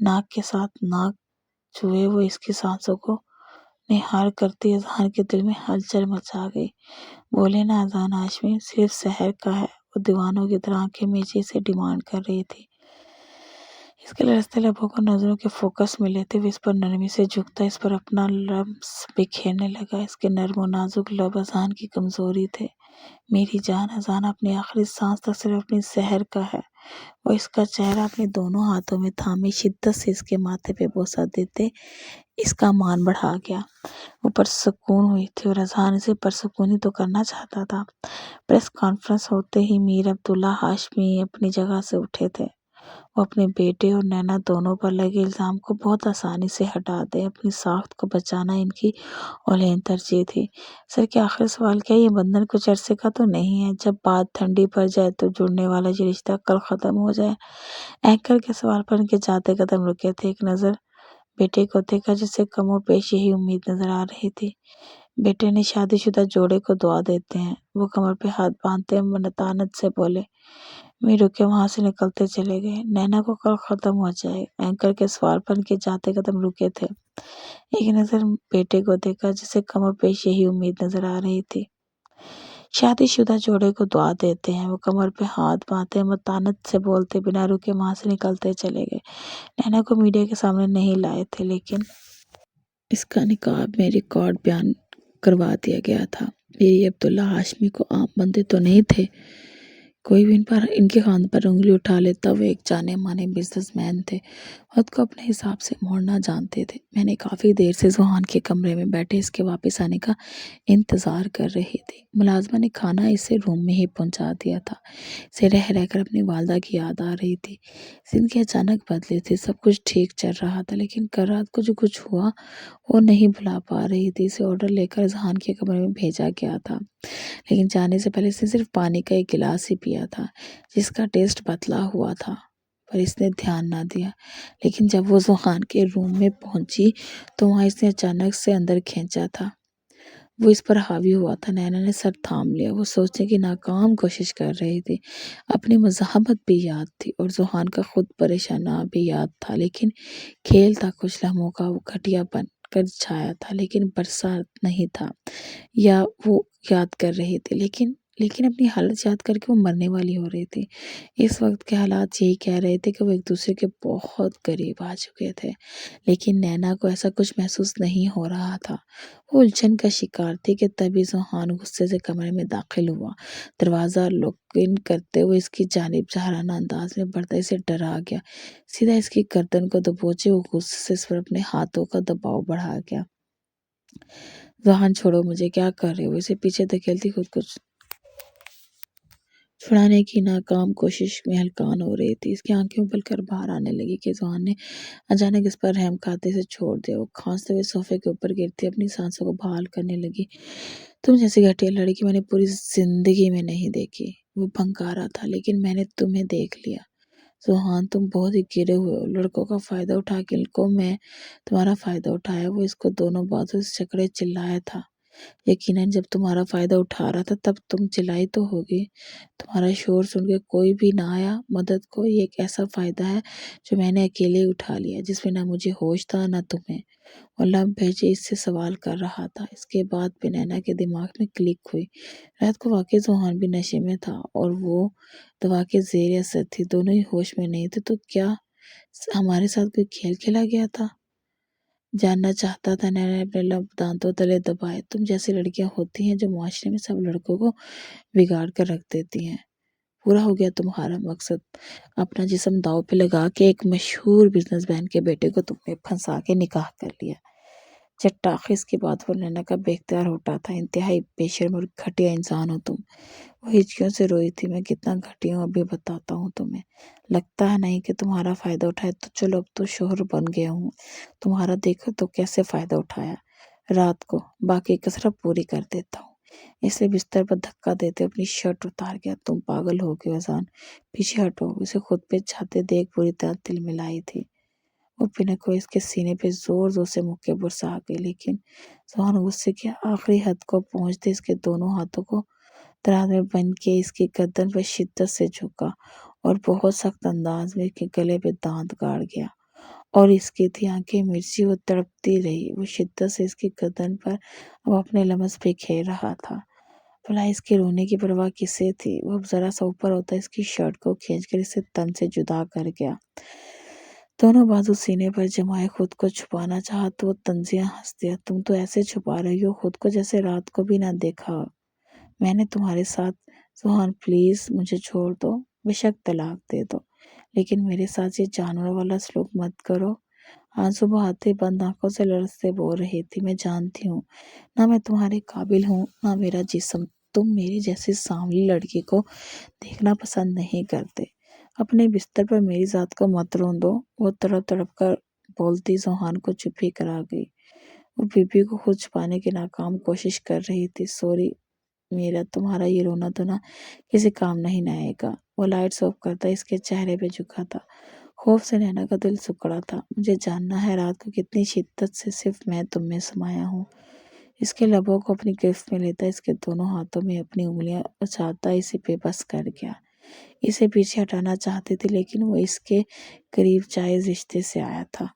ناک کے ساتھ ناک چھوئے وہ اس کی سانسوں کو نہار کرتی اذان کے دل میں ہلچل مچا گئی۔ بولے نا اذان ہاشمی، صرف سحر کا ہے، وہ دیوانوں کی طرح آنکھیں میچے سے ڈیمانڈ کر رہی تھی۔ اس کے لرزتے لبوں کو نظروں کے فوکس میں لیتے ہوئے اس پر نرمی سے جھکتا، اس پر اپنا لمس بکھیرنے لگا۔ اس کے نرم و نازک لب اذان کی کمزوری تھے۔ میری جان، اذان اپنی آخری سانس تک صرف اپنی سحر کا ہے۔ وہ اس کا چہرہ اپنے دونوں ہاتھوں میں تھامے شدت سے اس کے ماتھے پہ بوسہ دیتے اس کا مان بڑھا گیا۔ وہ پرسکون ہوئی تھی اور اذان اسے پرسکونی تو کرنا چاہتا تھا۔ پریس کانفرنس ہوتے ہی میر عبداللہ ہاشمی اپنی جگہ سے اٹھے تھے۔ وہ اپنے بیٹے اور نینا دونوں پر لگے الزام کو بہت آسانی سے ہٹا دے، اپنی ساکھ کو بچانا ان کی اولین ترجیح تھی۔ سر کے آخری سوال، کیا یہ بندھن کچھ عرصے کا تو نہیں ہے؟ جب بات ٹھنڈی پڑ جائے تو جڑنے والا یہ رشتہ کل ختم ہو جائے؟ اینکر کے سوال پر ان کے جاتے قدم رکے تھے، ایک نظر بیٹے کو دیکھا جسے کم و بیش یہی امید نظر آ رہی تھی۔ بیٹے نے شادی شدہ جوڑے کو دعا دیتے ہیں، وہ کمر پہ ہاتھ باندھتے متانت سے بولے۔ میر رکے وہاں سے نکلتے چلے گئے۔ نینا کو کل ختم ہو جائے؟ اینکر کے سوال پر ان کے جاتے قدم رکے تھے، ایک نظر بیٹے کو دیکھا جسے کم و بیش یہی امید نظر آ رہی تھی۔ شادی شدہ جوڑے کو دعا دیتے ہیں، وہ کمر پہ ہاتھ باندھتے متانت سے بولتے بنا رکے وہاں سے نکلتے چلے گئے۔ نینا کو میڈیا کے سامنے نہیں لائے تھے، لیکن اس کا نقاب میں ریکارڈ بیان کروا دیا گیا تھا۔ میری عبداللہ ہاشمی کو عام بندے تو نہیں تھے، کوئی بھی ان کے خاندان پر انگلی اٹھا لیتا، وہ ایک جانے مانے بزنس مین تھے، خود کو اپنے حساب سے موڑنا جانتے تھے۔ میں نے کافی دیر سے ذوحان کے کمرے میں بیٹھے اس کے واپس آنے کا انتظار کر رہی تھی۔ ملازمہ نے کھانا اسے روم میں ہی پہنچا دیا تھا۔ اسے رہ رہ کر اپنی والدہ کی یاد آ رہی تھی۔ زندگی اچانک بدلی تھی، سب کچھ ٹھیک چل رہا تھا، لیکن کل رات کو جو کچھ ہوا وہ نہیں بھلا پا رہی تھی۔ اسے آرڈر لے کر ذوحان کے کمرے میں بھیجا گیا تھا، لیکن جانے سے پہلے اس نے صرف پانی کا ایک گلاس ہی پیا تھا، جس کا ٹیسٹ بتلا ہوا تھا، پر اس نے دھیان نہ دیا۔ لیکن جب وہ ذوحان کے روم میں پہنچی تو وہاں اس نے اچانک سے اندر کھینچا تھا، وہ اس پر حاوی ہوا تھا۔ نینا نے سر تھام لیا، وہ سوچنے کی ناکام کوشش کر رہی تھی۔ اپنی مزاحمت بھی یاد تھی اور ذوحان کا خود پریشانہ بھی یاد تھا، لیکن کھیل تھا کچھ لمحوں کا، وہ گھٹیا بن کر چھایا تھا، لیکن برسا نہیں تھا، یا وہ یاد کر رہی تھی، لیکن لیکن اپنی حالت یاد کر کے وہ مرنے والی ہو رہی تھی۔ اس وقت کے حالات یہی کہہ رہے تھے کہ وہ ایک دوسرے کے بہت قریب آ چکے تھے، لیکن نینا کو ایسا کچھ محسوس نہیں ہو رہا تھا۔ وہ الجھن کا شکار تھی کہ تبھی ذوحان غصے سے کمرے میں داخل ہوا۔ دروازہ لاک ان کرتے ہوئے اس کی جانب جارحانہ انداز میں بڑھتا اسے ڈرا گیا۔ سیدھا اس کی گردن کو دبوچے وہ غصے سے اس پر اپنے ہاتھوں کا دباؤ بڑھا گیا۔ ذوحان چھوڑو مجھے، کیا کر رہے ہو؟ اسے پیچھے دھکیلتی خود کو چھڑانے کی ناکام کوشش میں ہلکان ہو رہی تھی۔ اس کی آنکھیں ابل کر باہر آنے لگی کہ ذوحان نے اچانک اس پر رحم کھاتے سے چھوڑ دیا۔ وہ کھانستے ہوئے صوفے کے اوپر گرتی اپنی سانسوں کو بحال کرنے لگی۔ تم جیسی گھٹیا لڑکی میں نے پوری زندگی میں نہیں دیکھی۔ وہ بھنکا رہا تھا، لیکن میں نے تمہیں دیکھ لیا۔ ذوحان تم بہت ہی گرے ہوئے ہو۔ لڑکوں کا فائدہ اٹھا کے کو میں تمہارا فائدہ اٹھایا۔ وہ اس کو دونوں بازو سے جکڑے چلایا تھا۔ یقیناً جب تمہارا فائدہ اٹھا رہا تھا تب تم چلائی تو ہوگی۔ تمہارا شور سن کے کوئی بھی نہ آیا مدد کو۔ یہ ایک ایسا فائدہ ہے جو میں نے اکیلے ہی اٹھا لیا، جس میں نہ مجھے ہوش تھا نہ تمہیں۔ وہ لب بھیجے اس سے سوال کر رہا تھا۔ اس کے بعد پہ نینا کے دماغ میں کلک ہوئی۔ رات کو واقعی ذوحان بھی نشے میں تھا اور وہ دوا کے زیر اثر تھی، دونوں ہی ہوش میں نہیں تھے۔ تو کیا ہمارے ساتھ کوئی کھیل کھیلا گیا تھا؟ جاننا چاہتا تھا۔ نینا نے اپنے لب دانتوں تلے دبائے۔ تم جیسی لڑکیاں ہوتی ہیں جو معاشرے میں سب لڑکوں کو بگاڑ کر رکھ دیتی ہیں۔ پورا ہو گیا تمہارا مقصد۔ اپنا جسم داؤ پہ لگا کے ایک مشہور بزنس مین کے بیٹے کو تم نے پھنسا کے نکاح کر لیا۔ چٹاخ اس کی بات پر نینا کا بے اختیار ہوتا تھا۔ انتہائی بے شرم اور گھٹیا انسان ہو تم۔ وہ ہچکیوں سے روئی تھی۔ میں کتنا گھٹیا ہوں ابھی بتاتا ہوں تمہیں۔ لگتا ہے نہیں کہ تمہارا فائدہ اٹھایا تو چلو اب تو شوہر بن گیا ہوں۔ تمہارا دیکھو تو کیسے فائدہ اٹھایا۔ رات کو باقی کسرت پوری کر دیتا ہوں۔ اس لیے بستر پر دھکا دیتے اپنی شرٹ اتار گیا۔ تم پاگل ہو گئے اذان، پیچھے ہٹو۔ اسے خود پہ جاتے دیکھ بری طرح دل ملائی تھی۔ وہ پنک ہوئے اس کے سینے پہ زور زور سے مکے برسا گئی، لیکن ذوحان غصے کی آخری حد کو پہنچتے اس کے دونوں ہاتھوں کو دراز میں بن کے اس کی گردن پر شدت سے جھکا اور بہت سخت انداز میں اس کے گلے پہ دانت گاڑ گیا، اور اس کی تھی آنکھیں مرچی۔ وہ تڑپتی رہی۔ وہ شدت سے اس کی گردن پر اب اپنے لمس بکھیر رہا تھا۔ بھلا اس کے رونے کی پرواہ کسے تھی؟ وہ اب ذرا سا اوپر ہوتا اس کی شرٹ کو کھینچ کر اسے تن سے جدا کر گیا۔ دونوں بازو سینے پر جمائے خود کو چھپانا چاہا تو وہ طنزیہ ہنس دیا۔ تم تو ایسے چھپا رہی ہو خود کو جیسے رات کو بھی نہ دیکھا ہو میں نے تمہارے ساتھ۔ ذوحان پلیز مجھے چھوڑ دو، بے شک طلاق دے دو، لیکن میرے ساتھ یہ جانور والا سلوک مت کرو۔ آنسو بہاتے بند آنکھوں سے لرزتے بول رہی تھی۔ میں جانتی ہوں نہ میں تمہارے قابل ہوں نہ میرا جسم۔ تم میری جیسی سانولی لڑکی کو دیکھنا پسند نہیں کرتے۔ اپنے بستر پر میری ذات کو مت روندو۔ وہ تڑپ تڑپ کر بولتی ذوحان کو چپ ہی کرا گئی۔ وہ بیوی کو خود چھپانے کی ناکام کوشش کر رہی تھی۔ سوری میرا، تمہارا یہ رونا دھونا کسی کام نہیں آئے گا۔ وہ لائٹس آف کرتا اس کے چہرے پہ جھکا تھا۔ خوف سے نینا کا دل سکڑا تھا۔ مجھے جاننا ہے رات کو کتنی شدت سے صرف میں تم میں سمایا ہوں۔ اس کے لبوں کو اپنی گرفت میں لیتا اس کے دونوں ہاتھوں میں اپنی انگلیاں اچھالتا اسے بے بس کر گیا۔ اسے پیچھے ہٹانا چاہتی تھی، لیکن وہ اس کے قریب جائز رشتے سے آیا تھا۔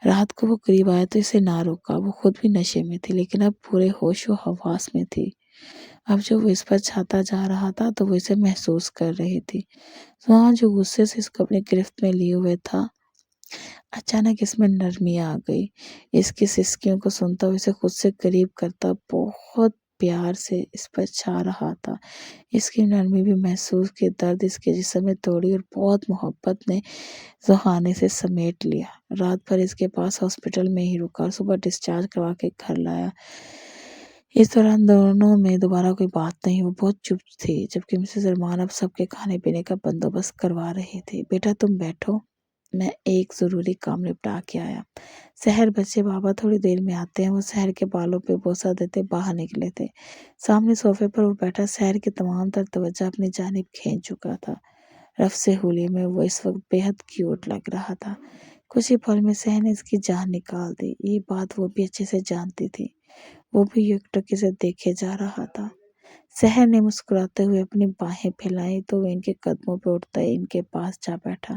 رات کو وہ قریب آیا تو اسے نہ روکا۔ وہ خود بھی نشے میں تھی، لیکن اب پورے ہوش و حواس میں تھی۔ اب جو وہ اس پر چھاتا جا رہا تھا تو وہ اسے محسوس کر رہی تھی۔ ذوحان جو غصے سے اس کو اپنی گرفت میں لیے ہوئے تھا، اچانک اس میں نرمی آ گئی۔ اس کی سسکیوں کو سنتا وہ اسے خود سے قریب کرتا بہت پیار سے اس پر چھا رہا تھا۔ اس کی نرمی بھی محسوس کی۔ درد اس کے جسم میں توڑی اور بہت محبت نے ذوحان نے اسے سمیٹ لیا۔ رات بھر اس کے پاس ہاسپٹل میں ہی رکا اور صبح ڈسچارج کروا کے گھر لایا۔ اس دوران دونوں میں دوبارہ کوئی بات نہیں۔ وہ بہت چپ تھی، جبکہ مسز ارمان اب سب کے کھانے پینے کا بندوبست کروا رہی تھی۔ بیٹا تم بیٹھو، میں ایک ضروری کام نپٹا کے آیا۔ سحر بچے بابا تھوڑی دیر میں آتے ہیں۔ وہ سحر کے بالوں پہ بوسہ دیتے باہر نکلے تھے۔ سامنے صوفے پر وہ بیٹھا سحر کی تمام تر توجہ اپنی جانب کھینچ چکا تھا۔ رف سے ہولی میں وہ اس وقت بے حد کیوٹ لگ رہا تھا۔ کچھ ہی پل میں سحر نے اس کی جان نکال دی۔ یہ بات وہ بھی اچھے سے جانتی تھی۔ وہ بھی یکٹکی سے دیکھے جا رہا تھا۔ سحر نے مسکراتے ہوئے اپنی باہیں پھیلائیں تو وہ ان کے قدموں پہ اٹھتا ان کے پاس جا بیٹھا۔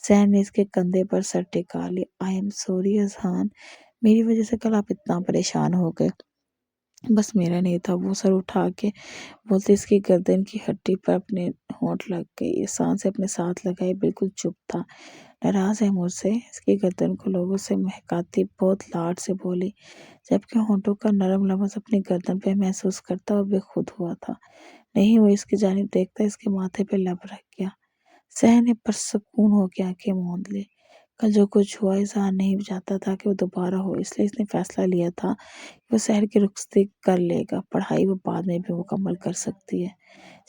سحر نے اس کے کندھے پر سر ٹکا لیا۔ آئی ایم سوری اذہان، میری وجہ سے کل آپ اتنا پریشان ہو گئے۔ بس میرا نہیں تھا۔ وہ سر اٹھا کے بولتے اس کی گردن کی ہڈی پر اپنے ہونٹ لگ گئی، یہ سانسیں اپنے ساتھ لگائی، بالکل چپ تھا، ناراض ہے مجھ سے۔ اس کی گردن کو لوگوں سے مہکاتی بہت لاڈ سے بولی، جبکہ ہونٹوں کا نرم لمس اپنی گردن پہ محسوس کرتا اور بے خود ہوا تھا۔ نہیں، وہ اس کی جانب دیکھتا، اس کے ماتھے پہ لب رکھ گیا۔ سہ نے پرسکون ہو کے آنکھیں موند لی۔ کل جو کچھ ہوا اظہار نہیں چاہتا تھا کہ وہ دوبارہ ہو، اس لیے اس نے فیصلہ لیا تھا کہ وہ شہر کی رخصتی کر لے گا، پڑھائی وہ بعد میں بھی مکمل کر سکتی ہے،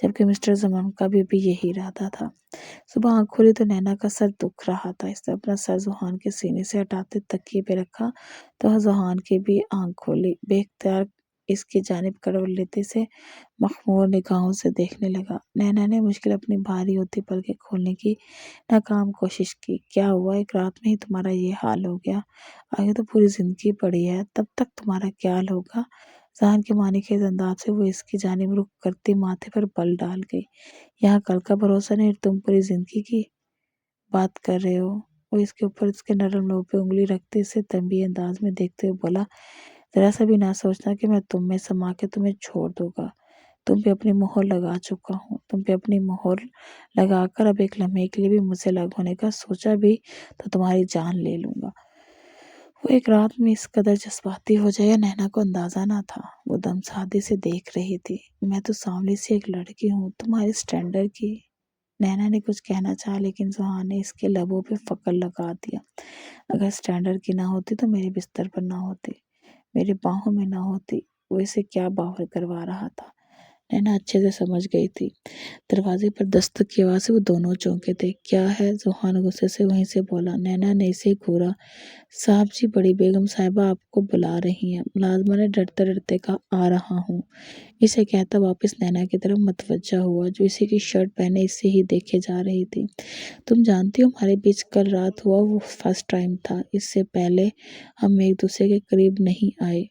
جبکہ مسٹر زمان کا بھی یہی ارادہ تھا۔ صبح آنکھ کھلی تو نینا کا سر دکھ رہا تھا۔ اس نے اپنا سر ذوحان کے سینے سے ہٹاتے تکیے پہ رکھا تو ذوحان کی بھی آنکھ کھولی، بے اختیار اس کی جانب کروٹ لیتے سے مخمور نگاہوں سے دیکھنے لگا۔ نینا نے مشکل اپنی بھاری ہوتی پلکیں کھولنے کی ناکام کوشش کی۔ کیا ہوا؟ ایک رات میں ہی تمہارا یہ حال ہو گیا؟ آگے تو پوری زندگی پڑی ہے، تب تک تمہارا کیا حال ہوگا؟ ذہان کے معنی خیز انداز سے وہ اس کی جانب رخ کرتی ماتھے پر بل ڈال گئی۔ یہاں کل کا بھروسہ نہیں اور تم پوری زندگی کی بات کر رہے ہو؟ وہ اس کے اوپر اس کے نرم لوح پہ انگلی رکھتے اسے تنبیہ انداز میں دیکھتے ہوئے بولا، ذرا سا بھی نہ سوچنا کہ میں تم میں سما کے تمہیں چھوڑ دوں گا۔ تم پہ اپنی مہر لگا چکا ہوں، تم پہ اپنی مہر لگا کر اب ایک لمحے کے لیے بھی مجھ سے الگ ہونے کا سوچا بھی تو تمہاری جان لے لوں گا۔ وہ ایک رات میں اس قدر جذباتی ہو جائے نینا کو اندازہ نہ تھا۔ وہ دم سادی سے دیکھ رہی تھی۔ میں تو سانولی سی ایک لڑکی ہوں، تمہاری سٹینڈرڈ کی۔ نینا نے کچھ کہنا چاہا لیکن ذوحان نے اس کے لبوں پہ فقر لگا دیا۔ اگر سٹینڈرڈ کی نہ ہوتی تو میرے بستر پر نہ ہوتی، میرے باہوں میں نہ ہوتی۔ وہ اسے کیا باور کروا رہا تھا، نینا اچھے سے سمجھ گئی تھی۔ دروازے پر دستک کی آواز سے وہ دونوں چونکے تھے۔ کیا ہے؟ ذوحان غصے سے وہیں سے بولا۔ نینا نے اسے گھورا۔ صاحب جی، بڑی بیگم صاحبہ آپ کو بلا رہی ہیں۔ ملازمہ نے ڈرتے ڈرتے کہا، آ رہا ہوں۔ اسے کہتا واپس نینا کی طرف متوجہ ہوا، جو اسی کی شرٹ پہنے اسے ہی دیکھے جا رہی تھی۔ تم جانتی ہو ہمارے بیچ کل رات ہوا وہ فرسٹ ٹائم تھا، اس سے پہلے ہم ایک دوسرے کے قریب نہیں آئے۔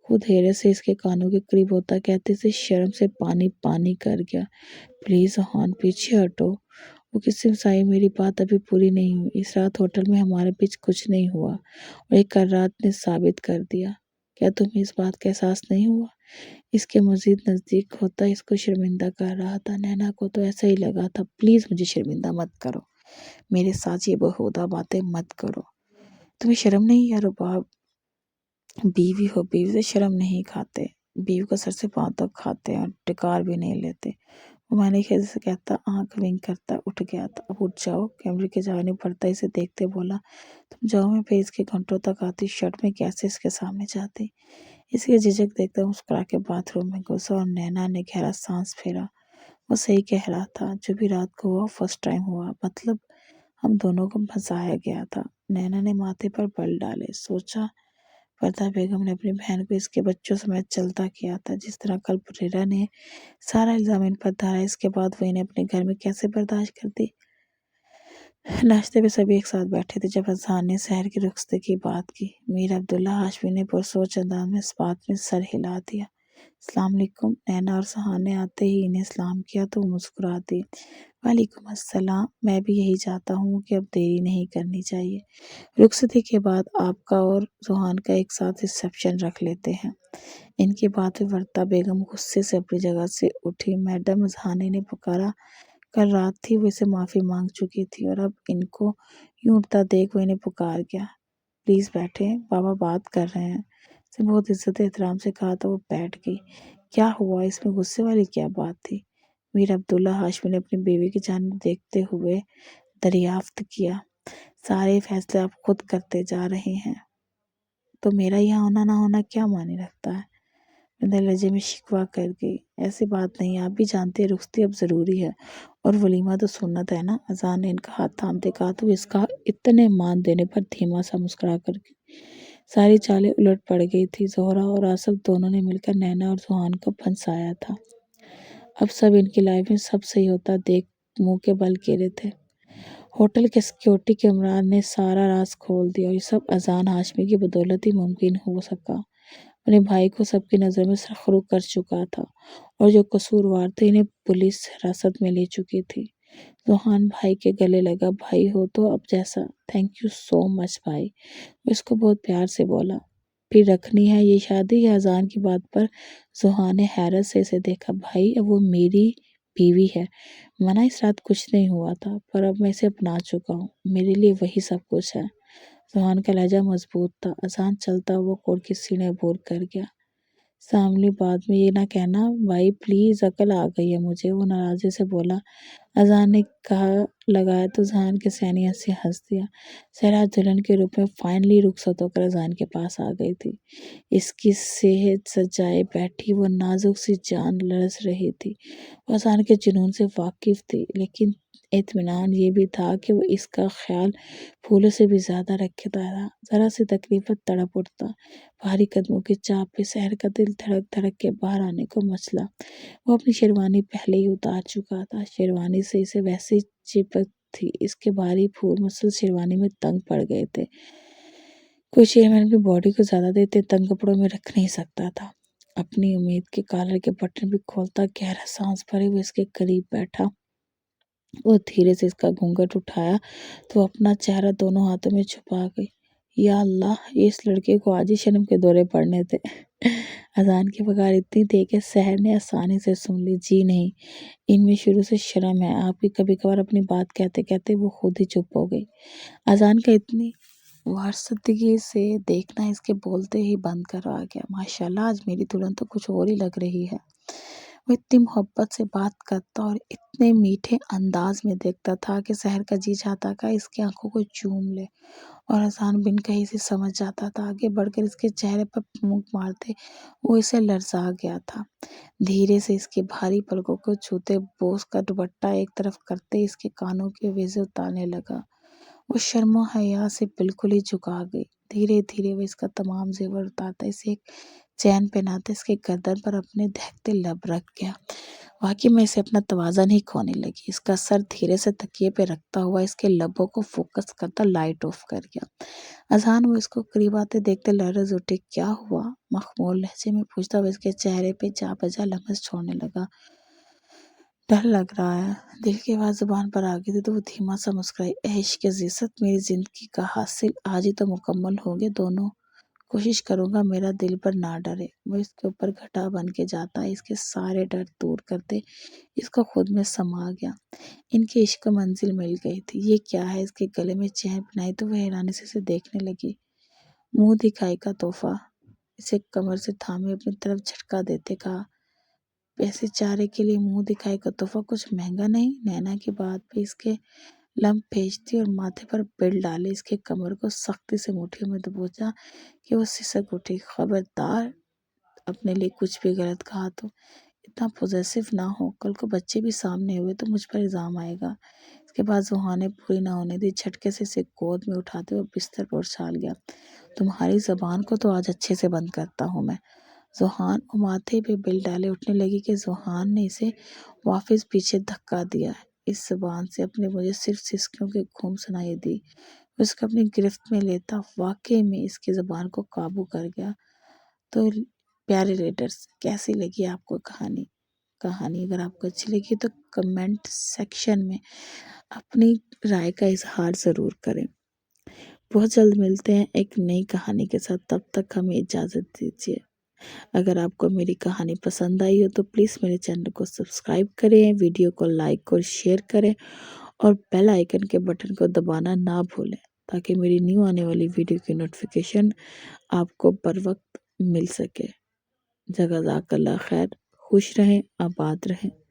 خود حیرت سے اس کے کانوں کے قریب ہوتا کہتے سے شرم سے پانی پانی کر گیا۔ پلیز ذوحان، پیچھے ہٹو۔ وہ قسم سائی، میری بات ابھی پوری نہیں ہوئی۔ اس رات ہوٹل میں ہمارے بیچ کچھ نہیں ہوا اور یہ کل رات نے ثابت کر دیا۔ کیا تمہیں اس بات کا احساس نہیں ہوا؟ اس کے مزید نزدیک ہوتا اس کو شرمندہ کر رہا تھا۔ نینا کو تو ایسا ہی لگا تھا۔ پلیز مجھے شرمندہ مت کرو، میرے ساتھ یہ بےہودہ باتیں مت کرو۔ تمہیں شرم نہیں یا رباب؟ بیوی ہو، بیوی سے شرم نہیں کھاتے، بیوی کو سر سے پاؤں تک کھاتے اور ٹکار بھی نہیں لیتے۔ وہ معنی خیز سے کہتا، آنکھ ونک کرتا اٹھ گیا تھا۔ اب اٹھ جاؤ۔ کیمرے کی جانب بڑھتا اسے دیکھتے بولا، تم جاؤ، میں پھر اس کے گھنٹوں تک آتی، شرٹ میں کیسے اس کے سامنے جاتی۔ اس کے جھجک دیکھتا مسکرا کے باتھ روم میں گھسا اور نینا نے گہرا سانس پھیرا۔ وہ صحیح کہہ رہا تھا، جو بھی رات کو ہوا فرسٹ ٹائم ہوا، مطلب ہم دونوں کو پھنسایا گیا تھا۔ نینا نے ماتھے پر بل ڈالے سوچا، وردہ بیگم نے اپنی بہن کو اس کے بچوں سمیت چلتا کیا تھا، جس طرح کل پریرا نے سارا الزام ان پر دھرا، اس کے بعد وہ انہیں اپنے گھر میں کیسے برداشت کرتی۔ ناشتے پہ سبھی ایک ساتھ بیٹھے تھے جب اذہان نے شہر کی رخصتی کی بات کی۔ میر عبداللہ ہاشمی نے پرسوچ انداز میں اس بات میں سر ہلا دیا۔ السلام علیکم۔ نینا اور ذوحان نے آتے ہی انہیں سلام کیا تو وہ مسکرا دی۔ وعلیکم السلام، میں بھی یہی چاہتا ہوں کہ اب دیری نہیں کرنی چاہیے۔ رخصتی کے بعد آپ کا اور ذوحان کا ایک ساتھ ریسیپشن رکھ لیتے ہیں۔ ان کی بات پہ وردہ بیگم غصے سے اپنی جگہ سے اٹھی۔ میڈم، اذہان نے پکارا، کل رات تھی وہ اسے معافی مانگ چکی تھی اور اب ان کو یوں اٹھتا دیکھ وہ انہیں پکار گیا۔ پلیز بیٹھیں، بابا بات کر رہے ہیں۔ اس نے بہت عزت احترام سے کہا تو وہ بیٹھ گئی۔ کیا ہوا؟ اس میں غصے والی کیا بات تھی؟ میر عبداللہ ہاشمی نے اپنی بیوی کی جانب دیکھتے ہوئے دریافت کیا۔ سارے فیصلے آپ خود کرتے جا رہے ہیں تو میرا یہاں ہونا نہ ہونا کیا معنی رکھتا ہے؟ بندہ لہجے میں شکوہ کر گئی۔ ایسی بات نہیں، آپ بھی جانتے ہیں رخصتی اب ضروری ہے اور ولیمہ تو سنت ہے نا۔ اذان نے ان کا ہاتھ تھامتے کہا تو اس کا اتنے مان دینے پر دھیما سا مسکرا کر گئی۔ ساری چالیں الٹ پڑ گئی تھی۔ زہرا اور آصف دونوں نے مل کر نینا اور ذوحان کو پھنسایا تھا۔ اب سب ان کی لائف میں سب صحیح ہوتا دیکھ منہ کے بل گرے تھے۔ ہوٹل کے سیکیورٹی کے عملہ نے سارا راز کھول دیا اور یہ سب اذان ہاشمی کی بدولت ہی ممکن ہو سکا۔ اپنے بھائی کو سب کی نظر میں سرخرو کر چکا تھا اور جو قصوروار تھے انہیں پولیس حراست میں لے چکی تھی۔ ذوحان بھائی کے گلے لگا، بھائی ہو تو اب جیسا۔ تھینک یو سو مچ بھائی، وہ اس کو بہت پیار سے بولا۔ بھی رکھنی ہے یہ شادی یا اذان کی بات پر؟ زحان نے حیرت سے اسے دیکھا۔ بھائی اب وہ میری بیوی ہے، منع اس رات کچھ نہیں ہوا تھا، پر اب میں اسے اپنا چکا ہوں، میرے لیے وہی سب کچھ ہے۔ زحان کا لہجہ مضبوط تھا۔ اذان چلتا ہوا کوٹ کی سیڑھیاں عبور کر گیا۔ ساملی بعد میں یہ نہ کہنا بھائی پلیز، عقل آ گئی ہے مجھے، وہ ناراضی سے بولا۔ اذان نے کہا لگایا تو زحان کے سینی سے ہنس دیا۔ سہرا دلہن کے روپ میں فائنلی رخصت ہو کر اذان کے پاس آ گئی تھی۔ اس کی صحت سجائے بیٹھی وہ نازک سی جان لرز رہی تھی۔ وہ اذان کے جنون سے واقف تھی، لیکن اطمینان یہ بھی تھا کہ وہ اس کا خیال پھولوں سے بھی زیادہ رکھتا تھا۔ ذرا سی تکلیف پر تڑپ اٹھتا، بھاری قدموں کی چاپ پہ سحر کا دل دھڑک دھڑک کے باہر آنے کو مچلا۔ وہ اپنی شیروانی پہلے ہی اتار چکا تھا، شیروانی سے اسے ویسے چپک تھی، اس کے بھاری پھول مسل شیروانی میں تنگ پڑ گئے تھے۔ کوئی چیئرمین اپنی باڈی کو زیادہ دیر تک تنگ کپڑوں میں رکھ نہیں سکتا تھا۔ اپنی امید کے کالر کے بٹن بھی کھولتا گہرا سانس بھرے ہوئے اس کے قریب بیٹھا۔ وہ دھیرے سے اس کا گھونگھٹ اٹھایا تو وہ اپنا چہرہ دونوں ہاتھوں میں چھپا گئی۔ یا اللہ، یہ اس لڑکے کو آج ہی شرم کے دورے پڑنے تھے۔ اذان کی پکار اتنی تھی کہ سحر نے آسانی سے سن لی۔ جی نہیں، ان میں شروع سے شرم ہے آپ کی۔ کبھی کبھار اپنی بات کہتے کہتے وہ خود ہی چپ ہو گئی۔ اذان کا اتنی وارستگی سے دیکھنا اس کے بولتے ہی بند کرا گیا۔ ماشاءاللہ، آج میری دلہن تو کچھ اور ہی لگ رہی ہے۔ وہ اتنی محبت سے بات کرتا اور اتنے میٹھے انداز میں دیکھتا تھا کہ سحر کا جی چاہتا کہ اس کی آنکھوں کو چوم لے، اور اذان بن کہیں سے سمجھ جاتا تھا۔ آگے بڑھ کر اس کے چہرے پر پھونک مارتے وہ اسے لرزا گیا تھا۔ دھیرے سے اس کی بھاری پلکوں کو چھوتے بوس کا دوپٹہ ایک طرف کرتے اس کے کانوں کے ویزے اتارنے لگا۔ وہ شرم و حیا سے بالکل ہی جھکا گئی۔ دھیرے دھیرے وہ اس کا تمام زیور اتارتا، اسے ایک چین پہناتا، اس کے گردن پر اپنے دہکتے لب رکھ گیا۔ واقعی میں اسے اپنا توازن ہی کھونے لگی۔ اس کا سر دھیرے سے تکیے پہ رکھتا ہوا اس کے لبوں کو فوکس کرتا لائٹ آف کر گیا۔ اذان وہ اس کو قریب آتے دیکھتے لرز اٹھی۔ کیا ہوا؟ مخمور لہجے میں پوچھتا ہوا اس کے چہرے پہ جا بجا لمس چھوڑنے لگا۔ ڈر لگ رہا ہے۔ دل کی آواز زبان پر آ گئی تھی تو وہ دھیما سا مسکرائی۔ اے عشق عزیزت، میری زندگی کا حاصل آج ہی تو مکمل ہو گئے دونوں۔ کوشش کروں گا میرا دل پر نہ ڈرے۔ وہ اس کے اوپر گھٹا بن کے جاتا، اس کے سارے ڈر دور کرتے اس کو خود میں سما گیا۔ ان کے عشق کو منزل مل گئی تھی۔ یہ کیا ہے؟ اس کے گلے میں چین پہنائی تو وہ حیرانی سے اسے دیکھنے لگی۔ منہ دکھائی کا تحفہ، اسے کمر سے تھامے اپنی طرف جھٹکا دیتے کہا۔ پیسے چارے کے لیے منہ دکھائی کا تحفہ کچھ مہنگا نہیں؟ نینا کی بات پہ اس کے لمب بھیجتی اور ماتھے پر بل ڈالے اس کے کمر کو سختی سے مٹھیوں میں دبوچا کہ وہ سسک اٹھی۔ خبردار، اپنے لیے کچھ بھی غلط کہا تو اتنا پوزیسو نہ ہو، کل کو بچے بھی سامنے ہوئے تو مجھ پر الزام آئے گا۔ اس کے بعد زحان نے پوری نہ ہونے دی، جھٹکے سے اسے گود میں اٹھاتے ہوئے بستر پر اچھال گیا۔ تمہاری زبان کو تو آج اچھے سے بند کرتا ہوں میں۔ زحان وہ ماتھے پہ بل ڈالے اٹھنے لگی کہ زحان نے اسے واپس پیچھے دھکا دیا۔ اس زبان سے اپنے مجھے صرف سسکیوں کی گھوم سنائی دی۔ اس کو اپنی گرفت میں لیتا واقعی میں اس کی زبان کو قابو کر گیا۔ تو پیارے ریڈرز، کیسی لگی آپ کو کہانی اگر آپ کو اچھی لگی تو کمنٹ سیکشن میں اپنی رائے کا اظہار ضرور کریں۔ بہت جلد ملتے ہیں ایک نئی کہانی کے ساتھ، تب تک ہمیں اجازت دیجیے۔ اگر آپ کو میری کہانی پسند آئی ہو تو پلیز میرے چینل کو سبسکرائب کریں، ویڈیو کو لائک اور شیئر کریں اور بیل آئیکن کے بٹن کو دبانا نہ بھولیں تاکہ میری نیو آنے والی ویڈیو کی نوٹیفیکیشن آپ کو بر وقت مل سکے۔ جزاک اللہ خیر، خوش رہیں، آباد رہیں۔